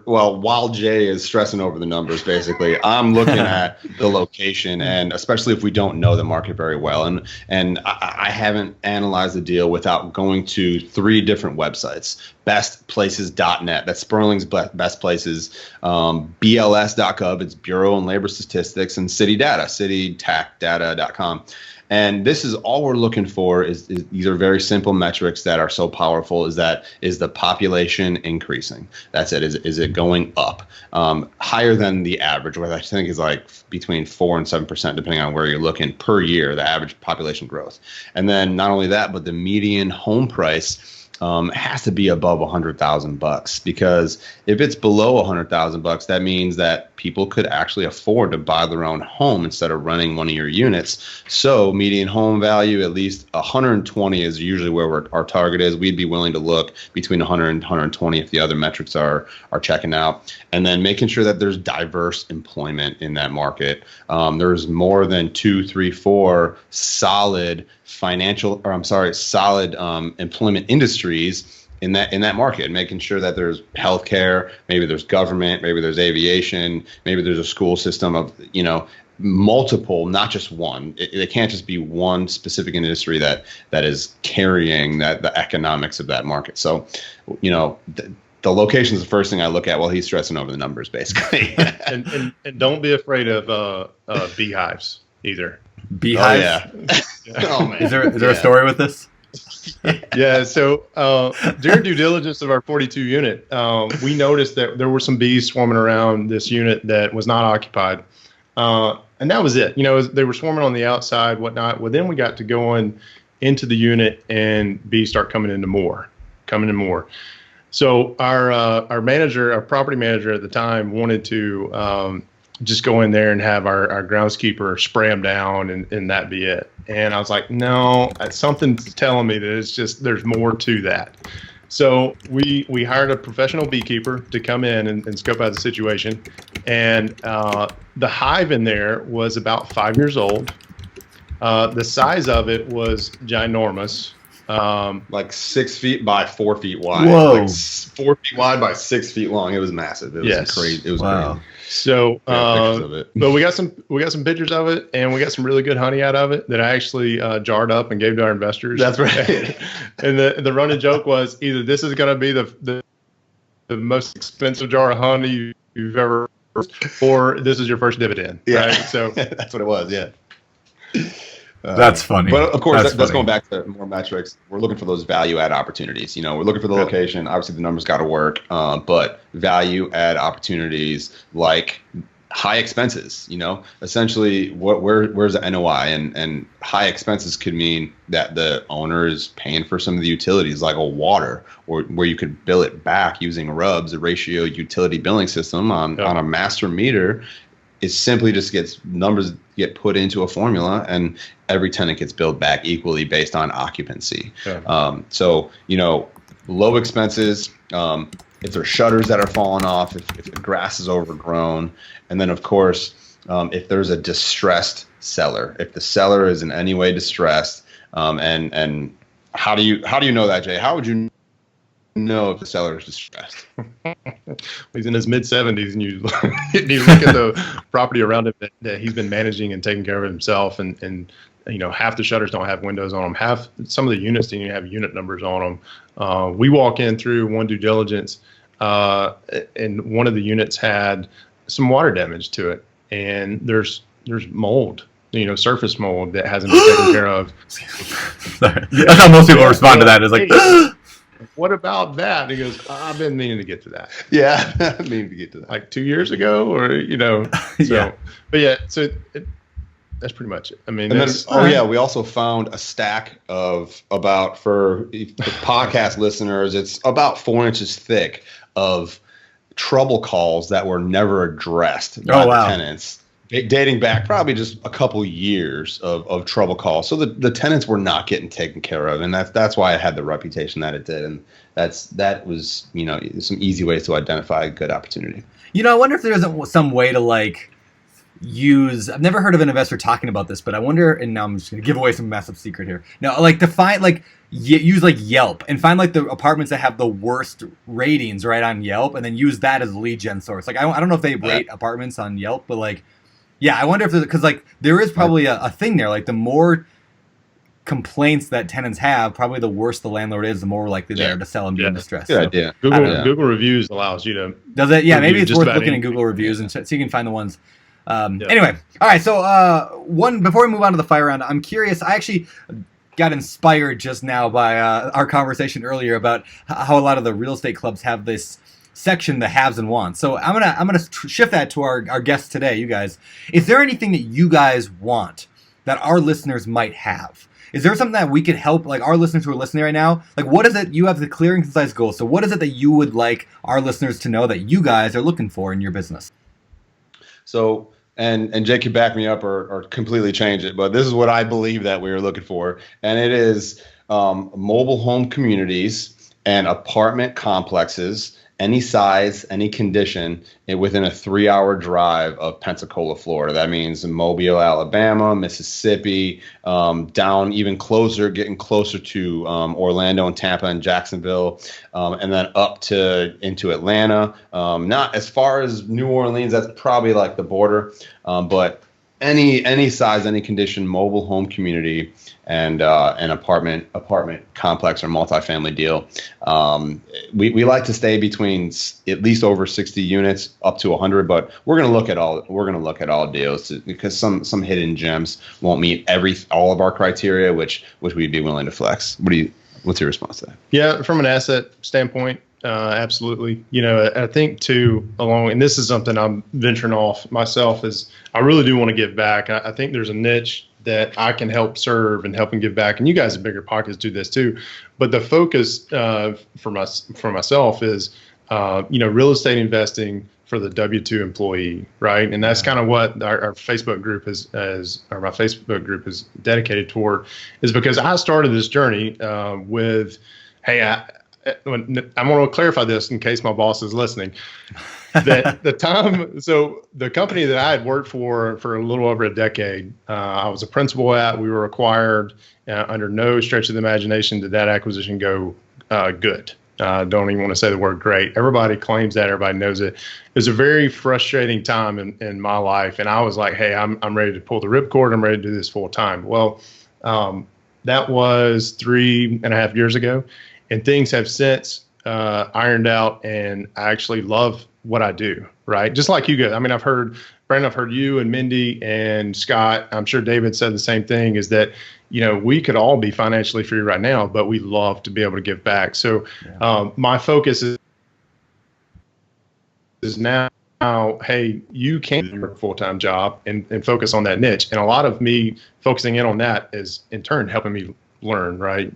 while Jay is stressing over the numbers, basically, I'm looking at the location, and especially if we don't know the market very well, and I haven't analyzed the deal without going to 3 different websites. Bestplaces.net, that's Sperling's Best Places, BLS.gov, it's Bureau and Labor Statistics, and City Data, citytacdata.com. And this is all we're looking for is these are very simple metrics that are so powerful. Is the population increasing? That's it. Is it going up? Higher than the average, which I think is like between 4 and 7%, depending on where you're looking per year, the average population growth. And then not only that, but the median home price has to be above $100,000, because if it's below $100,000, that means that people could actually afford to buy their own home instead of renting one of your units. So median home value, at least 120 is usually where our target is. We'd be willing to look between 100 and 120 if the other metrics are checking out. And then making sure that there's diverse employment in that market. There's more than 2, 3, 4 solid employment industries in that market, making sure that there's healthcare, maybe there's government, maybe there's aviation, maybe there's a school system of, multiple, not just one. It can't just be one specific industry that is carrying the economics of that market. So, the location is the first thing I look at while he's stressing over the numbers, basically. and don't be afraid of beehives either. Beehive? Oh man. Is there a story with this? Yeah. So during due diligence of our 42 unit, we noticed that there were some bees swarming around this unit that was not occupied. And that was it. They were swarming on the outside, whatnot. Well, then we got to going into the unit, and bees start coming in more. So our property manager at the time wanted to just go in there and have our groundskeeper spray them down and that be it. And I was like, no, something's telling me that there's more to that. So we hired a professional beekeeper to come in and scope out the situation. And the hive in there was about 5 years old. The size of it was ginormous. Like 6 feet by 4 feet wide. Whoa. Like 4 feet wide by 6 feet long. It was massive. It was crazy. It was crazy. So, pictures of it. but we got some pictures of it, and we got some really good honey out of it that I actually jarred up and gave to our investors. That's right. And the running joke was either this is going to be the most expensive jar of honey you've ever, or this is your first dividend. Yeah. Right? So that's what it was. Yeah. That's funny. But of course, That's that's funny. going back to more metrics. We're looking for those value add opportunities. You know, we're looking for the location. Obviously, the numbers got to work, but value add opportunities like high expenses. You know, essentially, where's the NOI, and high expenses could mean that the owner is paying for some of the utilities, like a water, or where you could bill it back using RUBS, a ratio utility billing system on a master meter. It simply just numbers get put into a formula, and every tenant gets billed back equally based on occupancy. So, you know, low expenses, if there's shutters that are falling off, if the grass is overgrown, and then of course, if there's a distressed seller, if the seller is in any way distressed, and how do you know that, Jay? How would you know if the seller is distressed? He's in his mid-70s, and you look at the property around him that he's been managing and taking care of himself, and you know, half the shutters don't have windows on them. Some of the units didn't even have unit numbers on them. We walk in through one due diligence, and one of the units had some water damage to it, and there's mold, you know, surface mold that hasn't been taken care of. That's how most people respond to that. Is like, what about that? And he goes, I've been meaning to get to that. Yeah, I mean to get to that. Like 2 years ago, or, you know. So, but yeah, so that's pretty much it. I mean, and then, we also found a stack of about, for podcast listeners, it's about 4 inches thick of trouble calls that were never addressed by the tenants, dating back probably just a couple years of trouble calls. So the tenants were not getting taken care of, and that's why it had the reputation that it did. And that was, you know, some easy ways to identify a good opportunity. You know, I wonder if there isn't some way to like use. I've never heard of an investor talking about this, but I wonder. And now I'm just going to give away some massive secret here. No, like to find like use like Yelp and find like the apartments that have the worst ratings right on Yelp, and then use that as a lead gen source. Like I don't know if they rate apartments on Yelp, but like. Yeah, I wonder if because like there is probably a thing there. Like the more complaints that tenants have, probably the worse the landlord is, the more likely they are to sell and be in distress. Good idea. Google reviews allows you to. Does it? Yeah, maybe it's worth looking at Google reviews and so you can find the ones. Anyway, all right. So before we move on to the fire round, I'm curious. I actually got inspired just now by our conversation earlier about how a lot of the real estate clubs have this section, the haves and wants. So I'm gonna shift that to our guests today, you guys. Is there anything that you guys want that our listeners might have? Is there something that we could help, like our listeners who are listening right now? Like, what is it? You have the clear and concise goals. So what is it that you would like our listeners to know that you guys are looking for in your business? So, and Jake can back me up or completely change it, but this is what I believe that we are looking for. And it is mobile home communities and apartment complexes, any size, any condition, within a 3-hour drive of Pensacola, Florida. That means Mobile, Alabama, Mississippi, down even closer, getting closer to Orlando and Tampa and Jacksonville, and then up into Atlanta. Not as far as New Orleans, that's probably like the border, but any size, any condition, mobile home community, and an apartment complex or multifamily deal. We like to stay between at least over 60 units up to 100, but we're going to look at all deals because some hidden gems won't meet all of our criteria, which we'd be willing to flex. What's your response to that? Yeah, from an asset standpoint, absolutely. You know, I think too, and this is something I'm venturing off myself, is I really do want to give back. I think there's a niche that I can help serve and help and give back. And you guys at BiggerPockets do this too. But the focus for myself is, real estate investing for the W-2 employee, right? And that's kind of what our Facebook group my Facebook group is dedicated toward, is because I started this journey with, hey, I'm going to clarify this in case my boss is listening. That the company that I had worked for a little over a decade, I was a principal at. We were acquired. Under no stretch of the imagination did that acquisition go good. Don't even want to say the word great. Everybody claims that. Everybody knows it. It was a very frustrating time in my life, and I was like, hey, I'm ready to pull the ripcord. I'm ready to do this full time. Well, that was 3.5 years ago. And things have since ironed out, and I actually love what I do, right? Just like you guys. I mean, Brandon, I've heard you and Mindy and Scott, I'm sure David said the same thing, is that, we could all be financially free right now, but we love to be able to give back. So my focus is now, hey, you can work a full-time job and focus on that niche. And a lot of me focusing in on that is in turn helping me learn, right?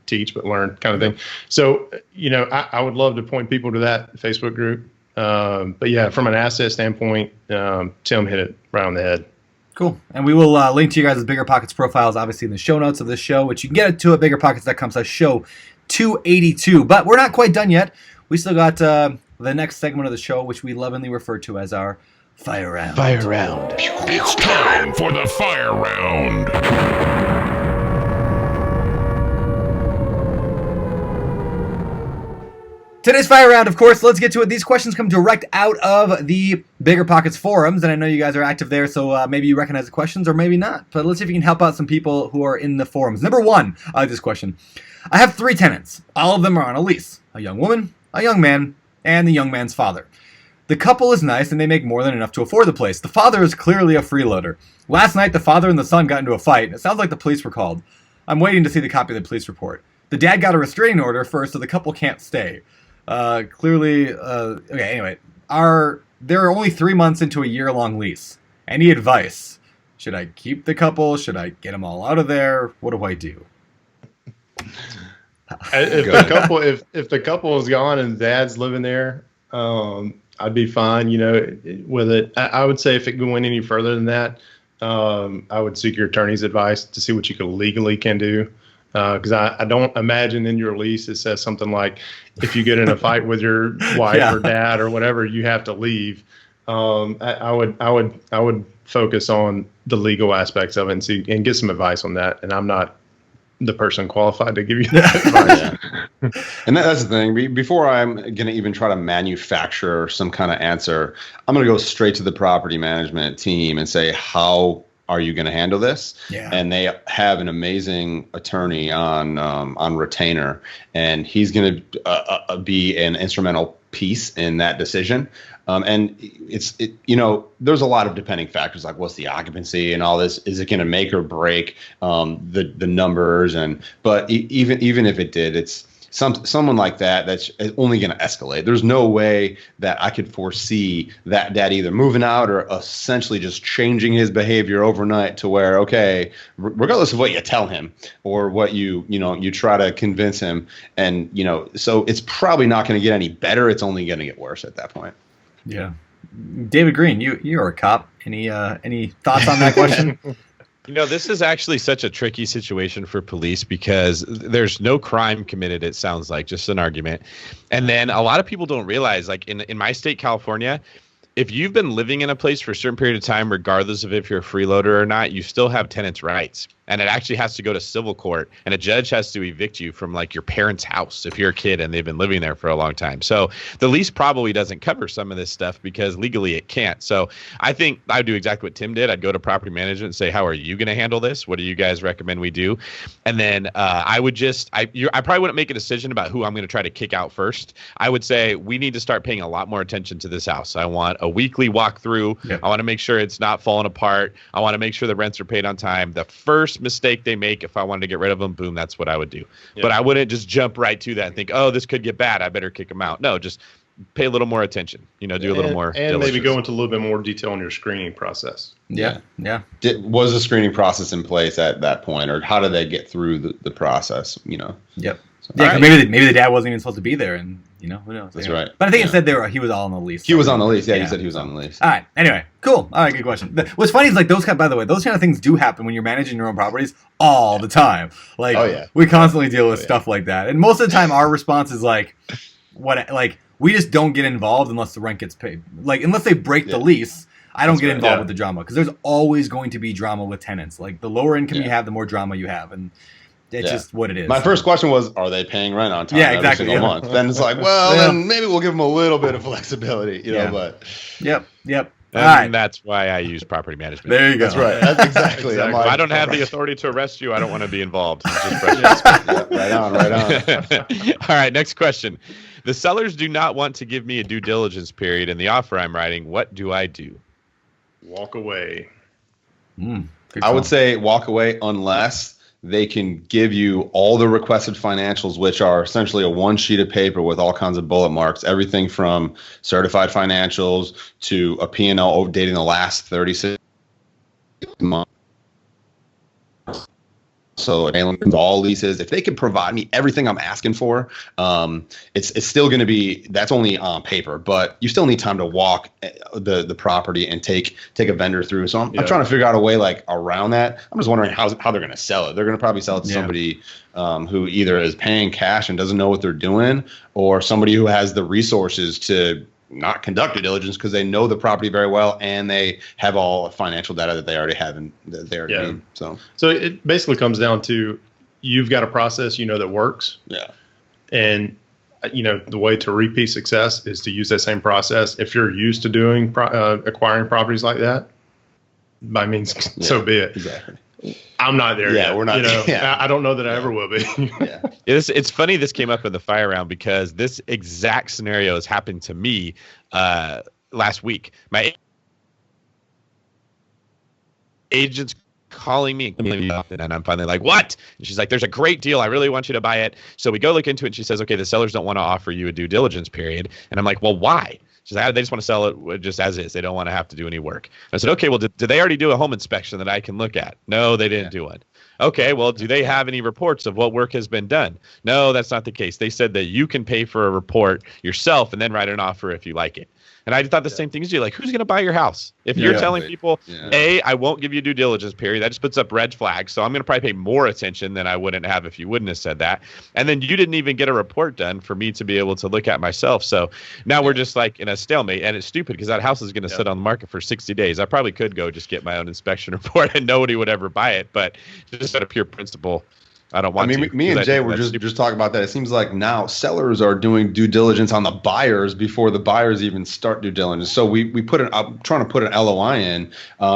Teach, but learn kind of thing. So, I would love to point people to that Facebook group. But yeah, from an asset standpoint, Tim hit it right on the head. Cool. And we will link to you guys' BiggerPockets profiles, obviously, in the show notes of this show, which you can get to at BiggerPockets.com/show 282. But we're not quite done yet. We still got the next segment of the show, which we lovingly refer to as our Fire Round. Fire round. It's time for the Fire Round. Today's Fire Round, of course, let's get to it. These questions come direct out of the BiggerPockets forums, and I know you guys are active there, so maybe you recognize the questions or maybe not. But let's see if you can help out some people who are in the forums. Number one, I like this question. I have 3 tenants. All of them are on a lease. A young woman, a young man, and the young man's father. The couple is nice, and they make more than enough to afford the place. The father is clearly a freeloader. Last night, the father and the son got into a fight. It sounds like the police were called. I'm waiting to see the copy of the police report. The dad got a restraining order first, so the couple can't stay. Okay, anyway, they're only 3 months into a year-long lease. Any advice? Should I keep the couple? Should I get them all out of there? What do I do? If the couple is gone and dad's living there, I'd be fine, with it. I would say if it went any further than that, I would seek your attorney's advice to see what you legally can do. Because I don't imagine in your lease it says something like, if you get in a fight with your wife or dad or whatever, you have to leave. I would focus on the legal aspects of it and get some advice on that. And I'm not the person qualified to give you that advice. And that's the thing. Before I'm going to even try to manufacture some kind of answer, I'm going to go straight to the property management team and say, how are you going to handle this? Yeah. And they have an amazing attorney on retainer, and he's going to be an instrumental piece in that decision. And there's a lot of depending factors, like what's the occupancy and all this. Is it going to make or break the numbers? But even if it did, it's someone like that's only going to escalate. There's no way that I could foresee that dad either moving out or essentially just changing his behavior overnight to where, okay, regardless of what you tell him or what you try to convince him, and so it's probably not going to get any better. It's only going to get worse at that point. Yeah. David Green, you're a cop. Any thoughts on that question? This is actually such a tricky situation for police because there's no crime committed, it sounds like, just an argument. And then a lot of people don't realize, like in my state, California, if you've been living in a place for a certain period of time, regardless of if you're a freeloader or not, you still have tenants' rights. And it actually has to go to civil court, and a judge has to evict you from like your parents' house if you're a kid and they've been living there for a long time. So the lease probably doesn't cover some of this stuff because legally it can't. So I think I would do exactly what Tim did. I'd go to property management and say, how are you going to handle this? What do you guys recommend we do? And then I probably wouldn't make a decision about who I'm going to try to kick out first. I would say we need to start paying a lot more attention to this house. I want a weekly walkthrough. Yep. I want to make sure it's not falling apart. I want to make sure the rents are paid on time. The first mistake they make, if I wanted to get rid of them, boom, that's what I would do. Yeah. But I wouldn't just jump right to that and think, oh, this could get bad, I better kick them out. No, just pay a little more attention, do a little more and diligence. Maybe go into a little bit more detail on your screening process. Yeah. Was the screening process in place at that point, or how did they get through the process? Yep. So, right. Maybe the dad wasn't even supposed to be there, and who knows? That's right. But I think it said he was all on the lease. He was on the lease. Yeah, he said he was on the lease. All right. Anyway, cool. All right, good question. What's funny is those kind of things do happen when you're managing your own properties all the time. We constantly deal with stuff like that, and most of the time our response is we just don't get involved unless the rent gets paid. Unless they break the lease. I don't get involved with the drama because there's always going to be drama with tenants. Like the lower income you have, the more drama you have, and it's just what it is. My first question was, are they paying rent on time every single month? Then it's like, then maybe we'll give them a little bit of flexibility, but. Yep. And All right. that's why I use property management. There you go. That's right. That's exactly. I'm If like, I don't have the authority to arrest you, I don't want to be involved. It's just right on, right on. All right, next question. The sellers do not want to give me a due diligence period in the offer I'm writing. What do I do? Walk away. Good I would call. say walk away unless they can give you all the requested financials, which are essentially a one sheet of paper with all kinds of bullet marks, everything from certified financials to a P&L dating the last 36 months. So all leases, if they can provide me everything I'm asking for, it's still going to be, that's only on paper, but you still need time to walk the property and take a vendor through. So I'm trying to figure out a way like around that. I'm just wondering how they're going to sell it. They're going to probably sell it to somebody who either is paying cash and doesn't know what they're doing, or somebody who has the resources to not conduct due diligence because they know the property very well and they have all financial data that they already have and that they already need. So it basically comes down to you've got a process that works. Yeah. And the way to repeat success is to use that same process. If you're used to doing acquiring properties like that, by means, so be it. Exactly. I'm not there yet. We're not. I don't know that I ever will be. It's funny this came up in the fire round because this exact scenario has happened to me last week. My agent's calling me and I'm finally like, what? And she's like, there's a great deal. I really want you to buy it. So we go look into it and she says, okay, the sellers don't want to offer you a due diligence period. And I'm like, well, why? She's like, they just want to sell it just as is. They don't want to have to do any work. I said, okay, well, did they already do a home inspection that I can look at? No, they didn't do one. Okay, well, do they have any reports of what work has been done? No, that's not the case. They said that you can pay for a report yourself and then write an offer if you like it. And I thought the same thing as you. Like, who's going to buy your house? If you're telling people, A, I won't give you a due diligence period, that just puts up red flags. So I'm going to probably pay more attention than I wouldn't have if you wouldn't have said that. And then you didn't even get a report done for me to be able to look at myself. So now we're just like in a stalemate. And it's stupid because that house is going to sit on the market for 60 days. I probably could go just get my own inspection report and nobody would ever buy it. But just out of pure principle, I don't want to. Me and Jay were just talking about that. It seems like now sellers are doing due diligence on the buyers before the buyers even start due diligence. So I'm trying to put an LOI in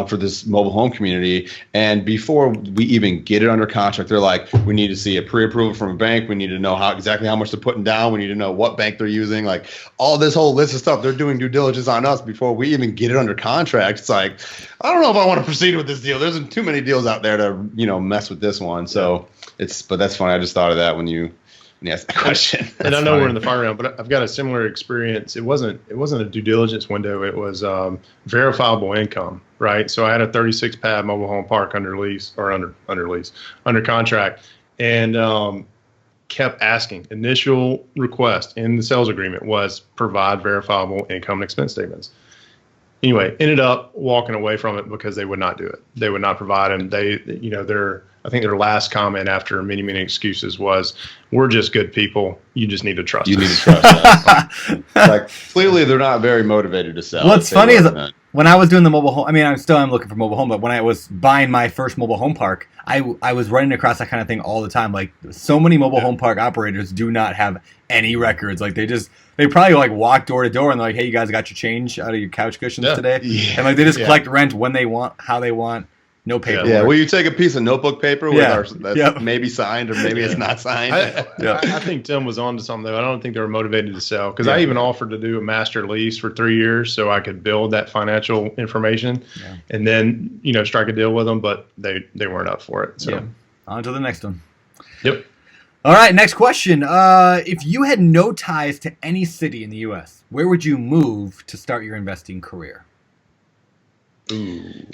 for this mobile home community, and before we even get it under contract, they're like, we need to see a pre-approval from a bank. We need to know exactly how much they're putting down. We need to know what bank they're using. Like all this whole list of stuff. They're doing due diligence on us before we even get it under contract. It's like, I don't know if I want to proceed with this deal. There's too many deals out there to mess with this one. So. But that's funny. I just thought of that when you asked that question. And I know we're in the fire round, but I've got a similar experience. It wasn't a due diligence window. It was verifiable income, right? So I had a 36 pad mobile home park under contract, and kept asking. Initial request in the sales agreement was provide verifiable income and expense statements. Anyway, ended up walking away from it because they would not do it. They would not provide them. I think their last comment after many, many excuses was, we're just good people. You just need to trust us. You need to trust us. Like, clearly, they're not very motivated to sell. What's funny is when I was doing the mobile home, I mean, I'm looking for mobile home, but when I was buying my first mobile home park, I was running across that kind of thing all the time. Like, so many mobile home park operators do not have any records. Like, they probably like walk door to door and they're like, hey, you guys got your change out of your couch cushions today? Yeah. And like, they just collect rent when they want, how they want. No paperwork. Yeah, will you take a piece of notebook paper that's maybe signed or maybe it's not signed? I think Tim was on to something, though. I don't think they were motivated to sell because I even offered to do a master lease for 3 years so I could build that financial information and then, strike a deal with them, but they weren't up for it. So on to the next one. Yep. All right, next question. If you had no ties to any city in the U.S., where would you move to start your investing career?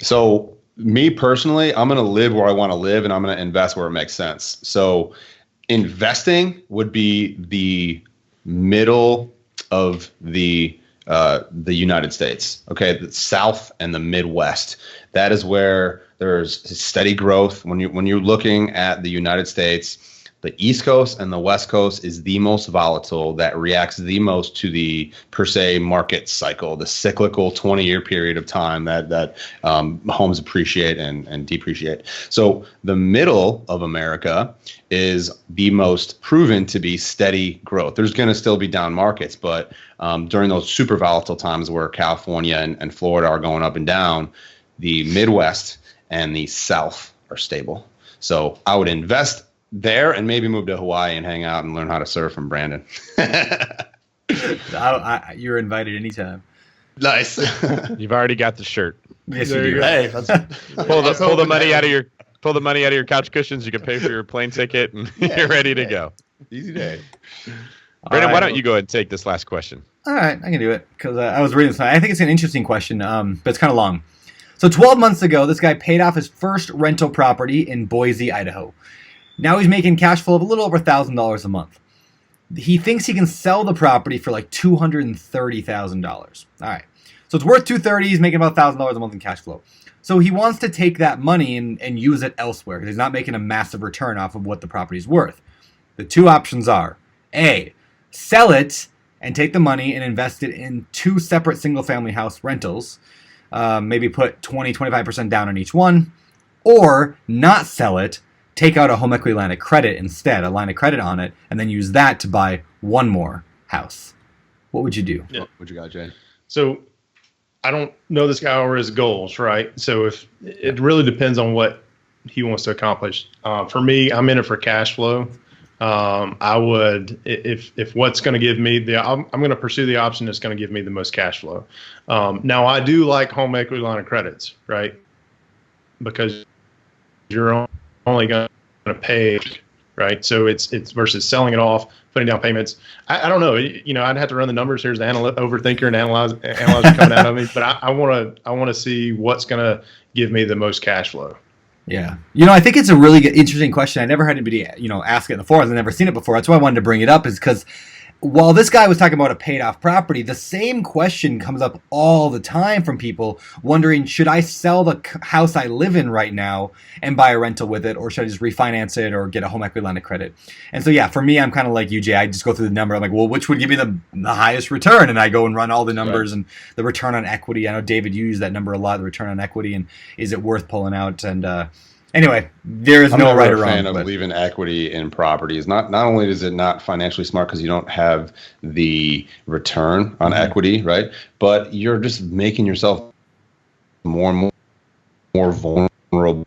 So me personally, I'm going to live where I want to live and I'm going to invest where it makes sense. So investing would be the middle of the United States. Okay, the South and the Midwest. That is where there's steady growth. When you're looking at the United States, The East Coast and the West Coast is the most volatile, that reacts the most to the per se market cycle, the cyclical 20-year period of time that homes appreciate and depreciate. So the middle of America is the most proven to be steady growth. There's going to still be down markets, but during those super volatile times where California and Florida are going up and down, the Midwest and the South are stable. So I would invest there and maybe move to Hawaii and hang out and learn how to surf from Brandon. You're invited anytime. Nice. You've already got the shirt. Yes, There you you do. go. Hey, that's, Pull the money out of your couch cushions. You can pay for your plane ticket, and you're ready to go. Easy day. Brandon, right. why don't you go ahead and take this last question? All right, I can do it because I was reading this. I think it's an interesting question, but it's kind of long. So 12 months ago, this guy paid off his first rental property in Boise, Idaho. Now he's making cash flow of a little over $1,000 a month. He thinks he can sell the property for like $230,000. All right. So it's worth $230,000. He's making about $1,000 a month in cash flow. So he wants to take that money and use it elsewhere because he's not making a massive return off of what the property's worth. The two options are, A, sell it and take the money and invest it in two separate single-family house rentals. Maybe put 20-25% down on each one. Or not sell it, take out a home equity line of credit instead, a line of credit on it, and then use that to buy one more house. What would you do? Yeah. What you got, Jay? So I don't know this guy or his goals, right? So if it really depends on what he wants to accomplish. For me, I'm in it for cash flow. I would, if what's going to give me I'm going to pursue the option that's going to give me the most cash flow. Now I do like home equity line of credits, right? Because you're only going to pay, right? So it's versus selling it off, putting down payments. I don't know. I'd have to run the numbers. Here's the overthinker and analyzer coming out of me. But I want to see what's going to give me the most cash flow. Yeah. I think it's a really good, interesting question. I never had anybody, ask it in the forums. I've never seen it before. That's why I wanted to bring it up, is because while this guy was talking about a paid off property, the same question comes up all the time from people wondering, should I sell the house I live in right now and buy a rental with it, or should I just refinance it or get a home equity line of credit? And so, yeah, for me, I'm kind of like you, Jay. I just go through the number. I'm like, well, which would give me the highest return? And I go and run all the numbers and the return on equity. I know, David, you use that number a lot, the return on equity, and is it worth pulling out? And anyway, there is no right or wrong. I'm never a fan of leaving equity in properties. Not only is it not financially smart because you don't have the return on equity, right? But you're just making yourself more and more vulnerable.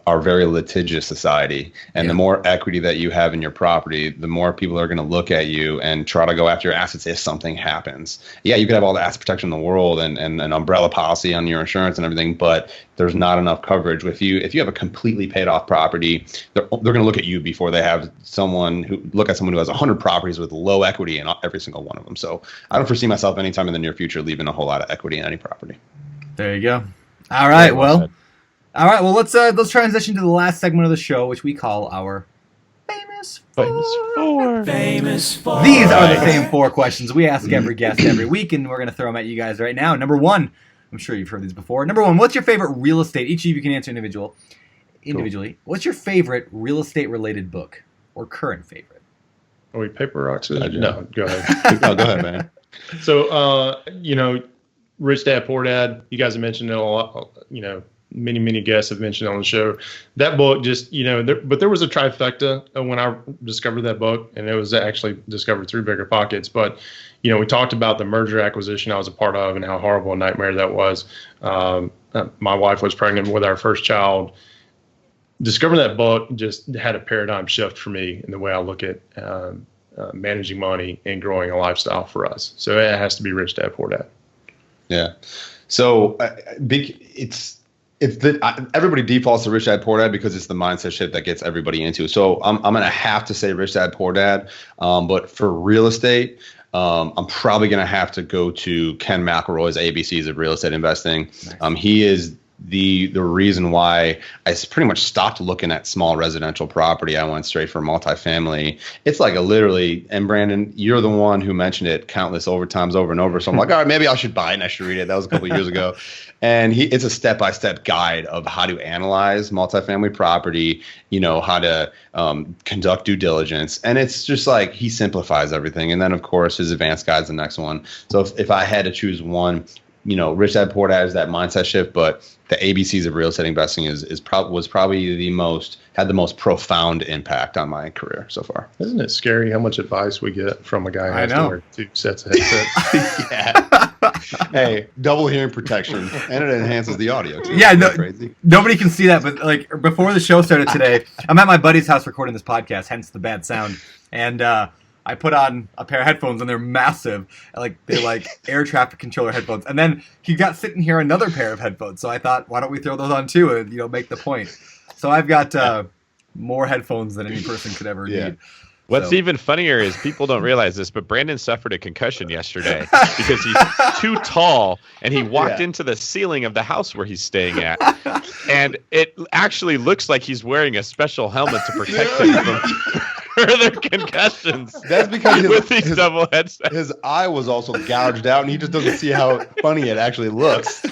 Our very litigious society, and the more equity that you have in your property, the more people are going to look at you and try to go after your assets if something happens. Yeah, you could have all the asset protection in the world and an umbrella policy on your insurance and everything, but there's not enough coverage. If you have a completely paid off property, they're going to look at you before they have someone who has 100 properties with low equity in every single one of them. So I don't foresee myself anytime in the near future leaving a whole lot of equity in any property. There you go. All right. All right, well, let's transition to the last segment of the show, which we call our Famous Four. These are the same four questions we ask every guest every week, and we're going to throw them at you guys right now. Number one, I'm sure you've heard these before. Number one, what's your favorite real estate? Each of you can answer individually. Cool. What's your favorite real estate-related book, or current favorite? Are we paper, rock, scissors? No, go ahead. No, go ahead, man. So, Rich Dad, Poor Dad, you guys have mentioned it a lot, many guests have mentioned on the show. That book just, but there was a trifecta when I discovered that book, and it was actually discovered through BiggerPockets. But, we talked about the merger acquisition I was a part of and how horrible a nightmare that was. My wife was pregnant with our first child. Discovering that book just had a paradigm shift for me in the way I look at managing money and growing a lifestyle for us. So it has to be Rich Dad, Poor Dad. Yeah. So everybody defaults to Rich Dad Poor Dad because it's the mindset shit that gets everybody into. So I'm gonna have to say Rich Dad Poor Dad, but for real estate, I'm probably gonna have to go to Ken McElroy's ABCs of Real Estate Investing. Nice. He is the reason why I pretty much stopped looking at small residential property. I went straight for multifamily. It's like a literally, and Brandon, you're the one who mentioned it countless times over and over. So I'm like, all right, maybe I should buy it and I should read it. That was a couple of years ago. And it's a step-by-step guide of how to analyze multifamily property, how to conduct due diligence. And it's just like he simplifies everything. And then, of course, his advanced guide is the next one. So if I had to choose one, Rich Dad Poor Dad is that mindset shift, but the ABCs of real estate investing was probably had the most profound impact on my career so far. Isn't it scary how much advice we get from a guy who has to wear 2 sets of headsets? Yeah. Hey, double hearing protection, and it enhances the audio too. Yeah, Crazy. Nobody can see that, but like before the show started today, I'm at my buddy's house recording this podcast, hence the bad sound, and I put on a pair of headphones, and they're massive, they're like air traffic controller headphones. And then he got sitting here another pair of headphones, so I thought, why don't we throw those on too, and make the point. So I've got more headphones than any person could ever need. What's even funnier is people don't realize this, but Brandon suffered a concussion yesterday because he's too tall and he walked into the ceiling of the house where he's staying at. And it actually looks like he's wearing a special helmet to protect him from further concussions. That's because with these double headsets. His eye was also gouged out and he just doesn't see how funny it actually looks. He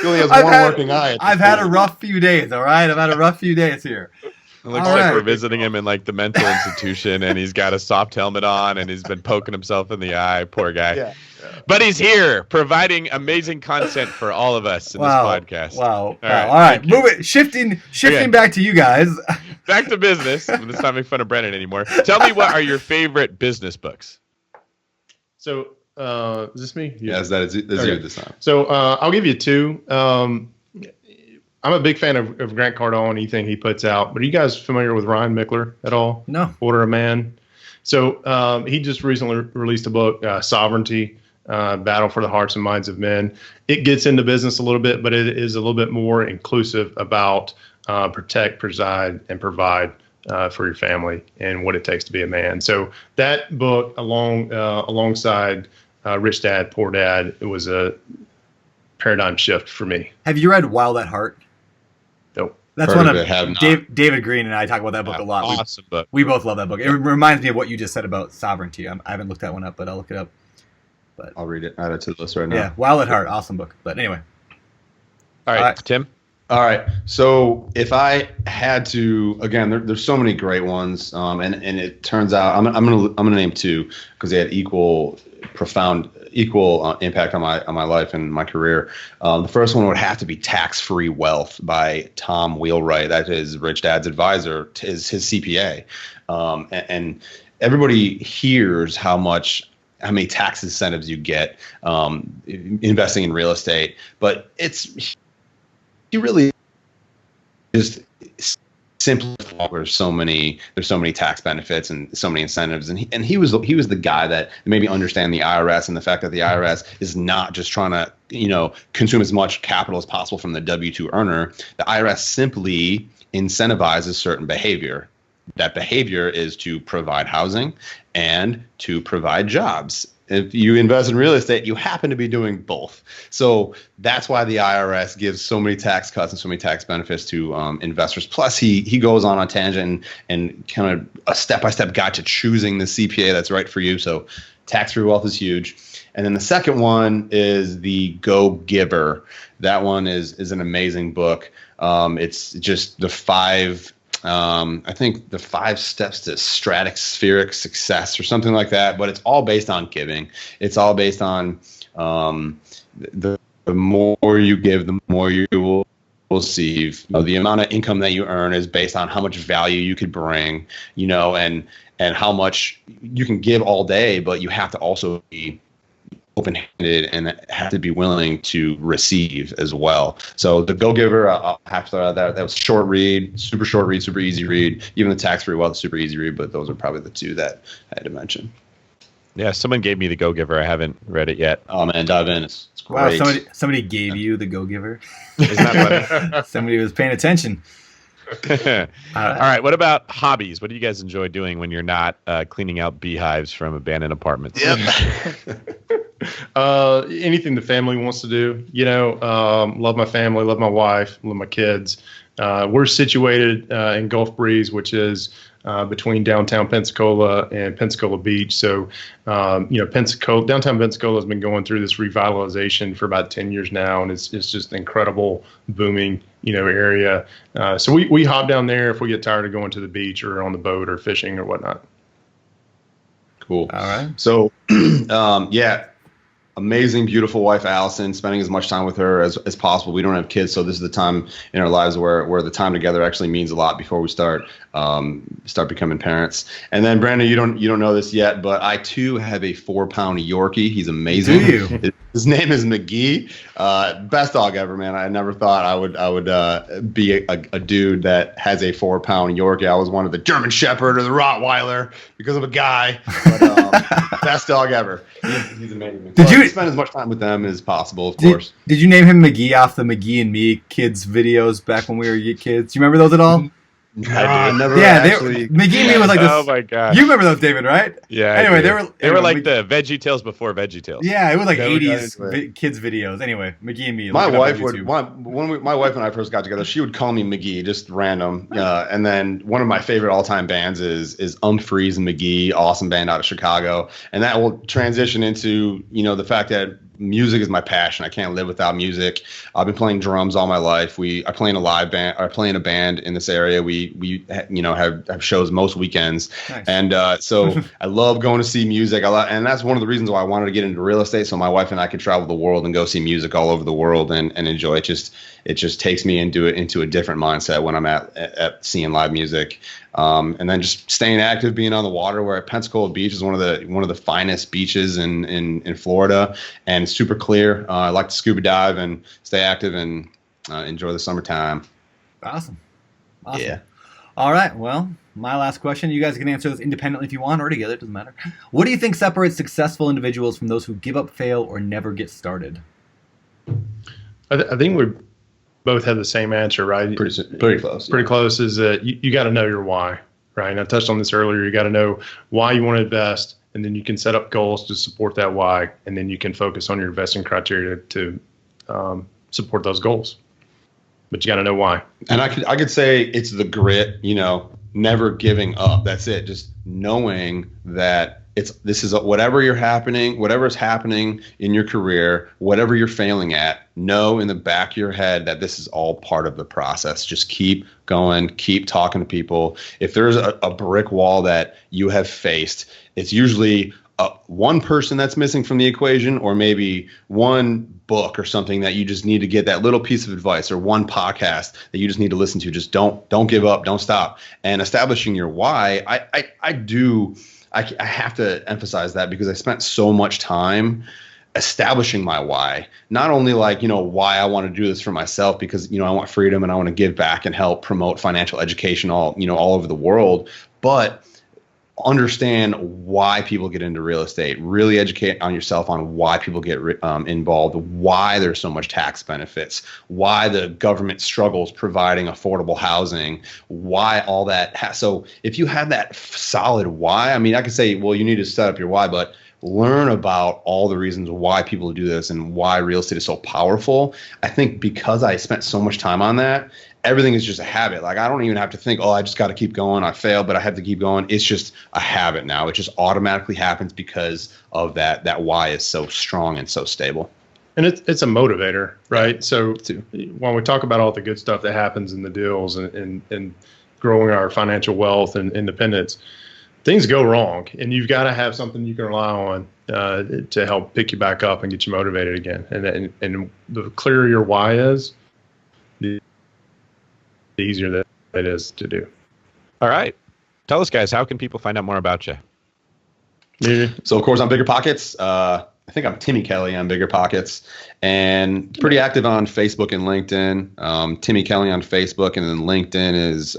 only has one working eye. I've had a rough few days, all right? I've had a rough few days here. It looks like we're visiting him in like the mental institution, and he's got a soft helmet on, and he's been poking himself in the eye. Poor guy. Yeah. But he's here, providing amazing content for all of us in this podcast. Wow. All right. Move it. Shifting back to you guys. Back to business. Let's not make fun of Brennan anymore. Tell me, what are your favorite business books? So, is this me? Yes, that's you this time. So I'll give you 2. I'm a big fan of Grant Cardone, anything he puts out. But are you guys familiar with Ryan Mickler at all? No. Order of Man. So he just recently released a book, Sovereignty, Battle for the Hearts and Minds of Men. It gets into business a little bit, but it is a little bit more inclusive about protect, preside, and provide for your family and what it takes to be a man. So that book, alongside Rich Dad, Poor Dad, it was a paradigm shift for me. Have you read Wild at Heart? Nope. That's one of David Green and I talk about that book a lot. Awesome book. We both love that book. It reminds me of what you just said about sovereignty. I haven't looked that one up, but I'll look it up. But I'll read it. Add it to the list right now. Yeah, Wild at Heart, awesome book. But anyway. All right, Tim. All right. So if I had to, again, there's so many great ones, and it turns out I'm gonna name 2 because they had equal impact on my life and my career. The first one would have to be Tax-Free Wealth by Tom Wheelwright. That is Rich Dad's advisor, his CPA, and everybody hears how many tax incentives you get investing in real estate, but he really just simplify. There's so many tax benefits and so many incentives, and he was the guy that made me understand the IRS and the fact that the IRS is not just trying to consume as much capital as possible from the W-2 earner. The IRS simply incentivizes certain behavior. That behavior is to provide housing and to provide jobs. If you invest in real estate, you happen to be doing both. So that's why the IRS gives so many tax cuts and so many tax benefits to investors. Plus, he goes on a tangent and kind of a step-by-step guide to choosing the CPA that's right for you. So tax-free wealth is huge. And then the second one is The Go-Giver. That one is an amazing book. It's just the 5 steps to stratospheric success or something like that, but it's all based on giving. It's all based on the more you give, the more you will receive. The amount of income that you earn is based on how much value you could bring, and how much you can give all day, but you have to also be open-handed and have to be willing to receive as well. So The Go-Giver, I'll have to throw out that was short read, super easy read. Even the Tax-Free Wealth, super easy read, but those are probably the 2 that I had to mention. Yeah, someone gave me The Go-Giver. I haven't read it yet. Oh man, dive in. It's great. Wow, somebody gave you The Go-Giver. Isn't that funny? Somebody was paying attention. All right, what about hobbies? What do you guys enjoy doing when you're not cleaning out beehives from abandoned apartments? Yep. Anything the family wants to do, love my family, love my wife, love my kids. We're situated in Gulf Breeze, which is between downtown Pensacola and Pensacola Beach. So, downtown Pensacola has been going through this revitalization for about 10 years now, and it's just an incredible, booming, area. So we hop down there if we get tired of going to the beach or on the boat or fishing or whatnot. Cool. All right. So, amazing, beautiful wife, Allison, spending as much time with her as possible. We don't have kids, so this is the time in our lives where the time together actually means a lot before we start becoming parents. And then, Brandon, you don't know this yet, but I too have a 4-pound Yorkie. He's amazing. Do you? His name is McGee. Best dog ever, man. I never thought I would be a dude that has a 4-pound Yorkie. I always wanted the German Shepherd or the Rottweiler because I'm a guy. But best dog ever. He's amazing. Did you spend as much time with them as possible? Of course. Did you name him McGee off the McGee and Me kids videos back when we were kids? Do you remember those at all? I never McGee and Me was like this. Oh my god! You remember those, David, right? Yeah. Anyway, they were like the Veggie Tales before Veggie Tales. Yeah, it was like They were 80s kids videos. Anyway, McGee and Me. My look it up wife on would YouTube. my wife and I first got together, she would call me McGee, just random. And then one of my favorite all time bands is Humphreys and McGee, awesome band out of Chicago, and that will transition into the fact that music is my passion. I can't live without music. I've been playing drums all my life. I play in a live band. I play in a band in this area. We have shows most weekends, Nice. and so I love going to see music. And that's one of the reasons why I wanted to get into real estate, so my wife and I could travel the world and go see music all over the world and enjoy it. It just takes me into a different mindset when I'm at seeing live music. And then just staying active, being on the water. We're at Pensacola Beach, is one of the finest beaches in Florida, and super clear. I like to scuba dive and stay active and enjoy the summertime. Awesome. Yeah. All right. Well, my last question. You guys can answer this independently if you want, or together. It doesn't matter. What do you think separates successful individuals from those who give up, fail, or never get started? I think we both have the same answer, right? Pretty close. Pretty close is that you got to know your why, right? And I touched on this earlier. You got to know why you want to invest, and then you can set up goals to support that why, and then you can focus on your investing criteria to support those goals. But you got to know why. And I could say it's the grit, never giving up. That's it. Just knowing that this is whatever's happening in your career, whatever you're failing at, know in the back of your head that this is all part of the process. Just keep going, keep talking to people. If there's a brick wall that you have faced, it's usually one person that's missing from the equation, or maybe one book or something that you just need to get that little piece of advice, or one podcast that you just need to listen to. Just don't give up, don't stop. And establishing your why, I have to emphasize that, because I spent so much time establishing my why. Not only why I want to do this for myself, because I want freedom and I want to give back and help promote financial education all over the world, but understand why people get into real estate. Really educate on yourself on why people get involved, why there's so much tax benefits, why the government struggles providing affordable housing, why all that. So if you had that solid why, I could say, well, you need to set up your why, but learn about all the reasons why people do this and why real estate is so powerful. I think because I spent so much time on that, everything is just a habit. Like, I don't even have to think, I just got to keep going. I failed, but I have to keep going. It's just a habit now. It just automatically happens because of that why is so strong and so stable. And it's a motivator, right? So when we talk about all the good stuff that happens in the deals and growing our financial wealth and independence, things go wrong, and you've got to have something you can rely on to help pick you back up and get you motivated again. And the clearer your why is, the easier that it is to do. All right. Tell us, guys, how can people find out more about you? Yeah. So, of course, on BiggerPockets, I think I'm Timmy Kelly on BiggerPockets, and pretty active on Facebook and LinkedIn. Timmy Kelly on Facebook, and then LinkedIn is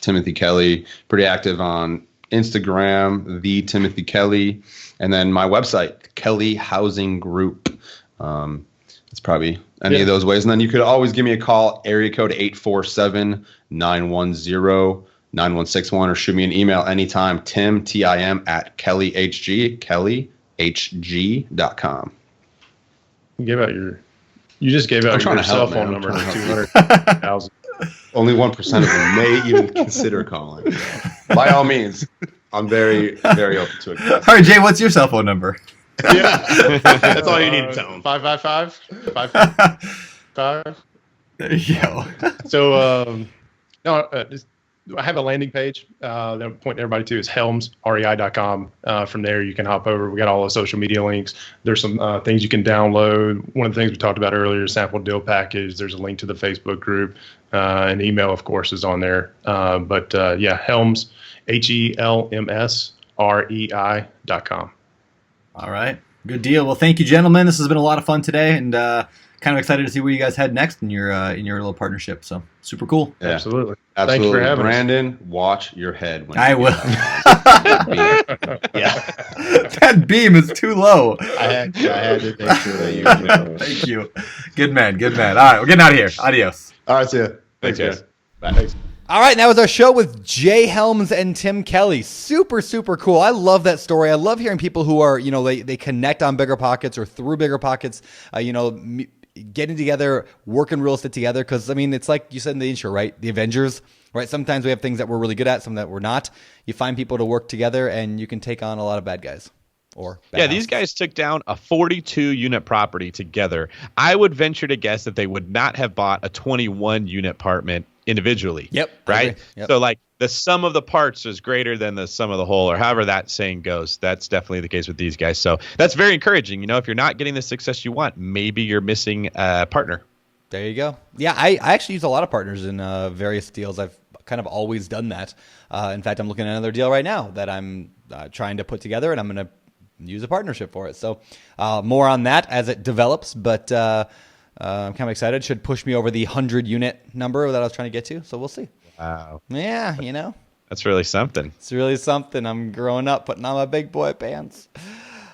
Timothy Kelly. Pretty active on Instagram, the Timothy Kelly, and then my website, Kelly Housing Group. It's probably any of those ways. And then you could always give me a call, area code 847-910-9161, or shoot me an email anytime, Tim, Tim, @KellyHG, Kelly, You just gave out your cell phone number to 200,000. Only 1% of them may even consider calling. By all means, I'm very, very open to it. All right, Jay, what's your cell phone number? Yeah, that's all you need to tell them. 555. There you go. So, I have a landing page that I'm pointing everybody to. Is helmsrei.com. From there, you can hop over. We got all the social media links. There's some things you can download. One of the things we talked about earlier, sample deal package. There's a link to the Facebook group. And email, of course, is on there. Helms, HELMSREI.com. All right. Good deal. Well, thank you, gentlemen. This has been a lot of fun today, and kind of excited to see where you guys head next in your little partnership. So super cool. Yeah. Absolutely. Thank you for having Brandon, watch your head. When I will. Yeah. That beam is too low. I had to make sure that you Thank you. Good man. All right, we're getting out of here. Adios. All right, see ya. Thanks, guys. Bye. Thanks. All right, that was our show with Jay Helms and Tim Kelly. Super, super cool. I love that story. I love hearing people who are, they connect on BiggerPockets or through BiggerPockets, getting together, working real estate together. Because, it's like you said in the intro, right? The Avengers, right? Sometimes we have things that we're really good at, some that we're not. You find people to work together, and you can take on a lot of bad guys. These guys took down a 42-unit property together. I would venture to guess that they would not have bought a 21-unit apartment individually. Yep. Right? Yep. So the sum of the parts is greater than the sum of the whole, or however that saying goes. That's definitely the case with these guys. So that's very encouraging. If you're not getting the success you want, maybe you're missing a partner. There you go. Yeah, I actually use a lot of partners in various deals. I've kind of always done that. In fact, I'm looking at another deal right now that I'm trying to put together, and I'm going to use a partnership for it. So more on that as it develops, but I'm kind of excited. Should push me over the 100-unit number that I was trying to get to. So we'll see. Wow. Yeah, That's really something. It's really something. I'm growing up, putting on my big boy pants.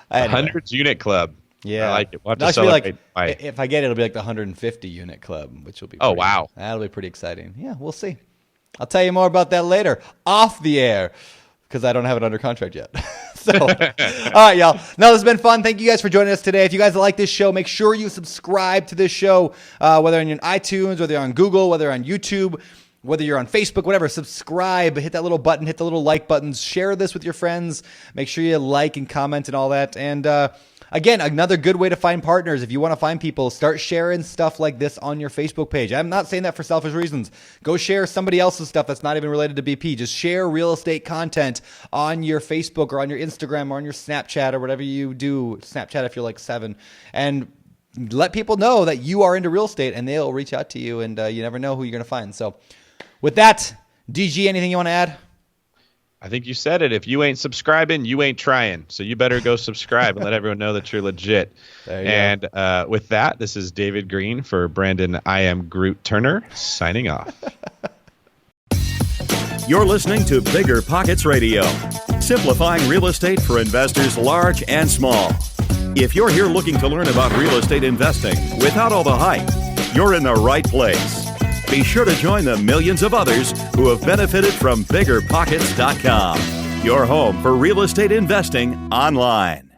Anyway. 100-unit club. Yeah. I like it. We'll have to That'll be celebrate. if I get it, it'll be like the 150-unit club, which will be wow. That'll be pretty exciting. Yeah, we'll see. I'll tell you more about that later off the air because I don't have it under contract yet. So, all right, y'all. No, this has been fun. Thank you guys for joining us today. If you guys like this show, make sure you subscribe to this show, whether you're on iTunes, whether you're on Google, whether you're on YouTube, whether you're on Facebook, whatever. Subscribe, hit that little button, hit the little like buttons, share this with your friends. Make sure you like and comment and all that. And again, another good way to find partners. If you want to find people, start sharing stuff like this on your Facebook page. I'm not saying that for selfish reasons. Go share somebody else's stuff that's not even related to BP. Just share real estate content on your Facebook or on your Instagram or on your Snapchat or whatever you do. Snapchat if you're like 7. And let people know that you are into real estate, and they'll reach out to you, and you never know who you're going to find. So with that, DG, anything you want to add? I think you said it. If you ain't subscribing, you ain't trying. So you better go subscribe and let everyone know that you're legit. And with that, this is David Green for Brandon I Am Groot Turner signing off. You're listening to Bigger Pockets Radio, simplifying real estate for investors large and small. If you're here looking to learn about real estate investing without all the hype, you're in the right place. Be sure to join the millions of others who have benefited from BiggerPockets.com, your home for real estate investing online.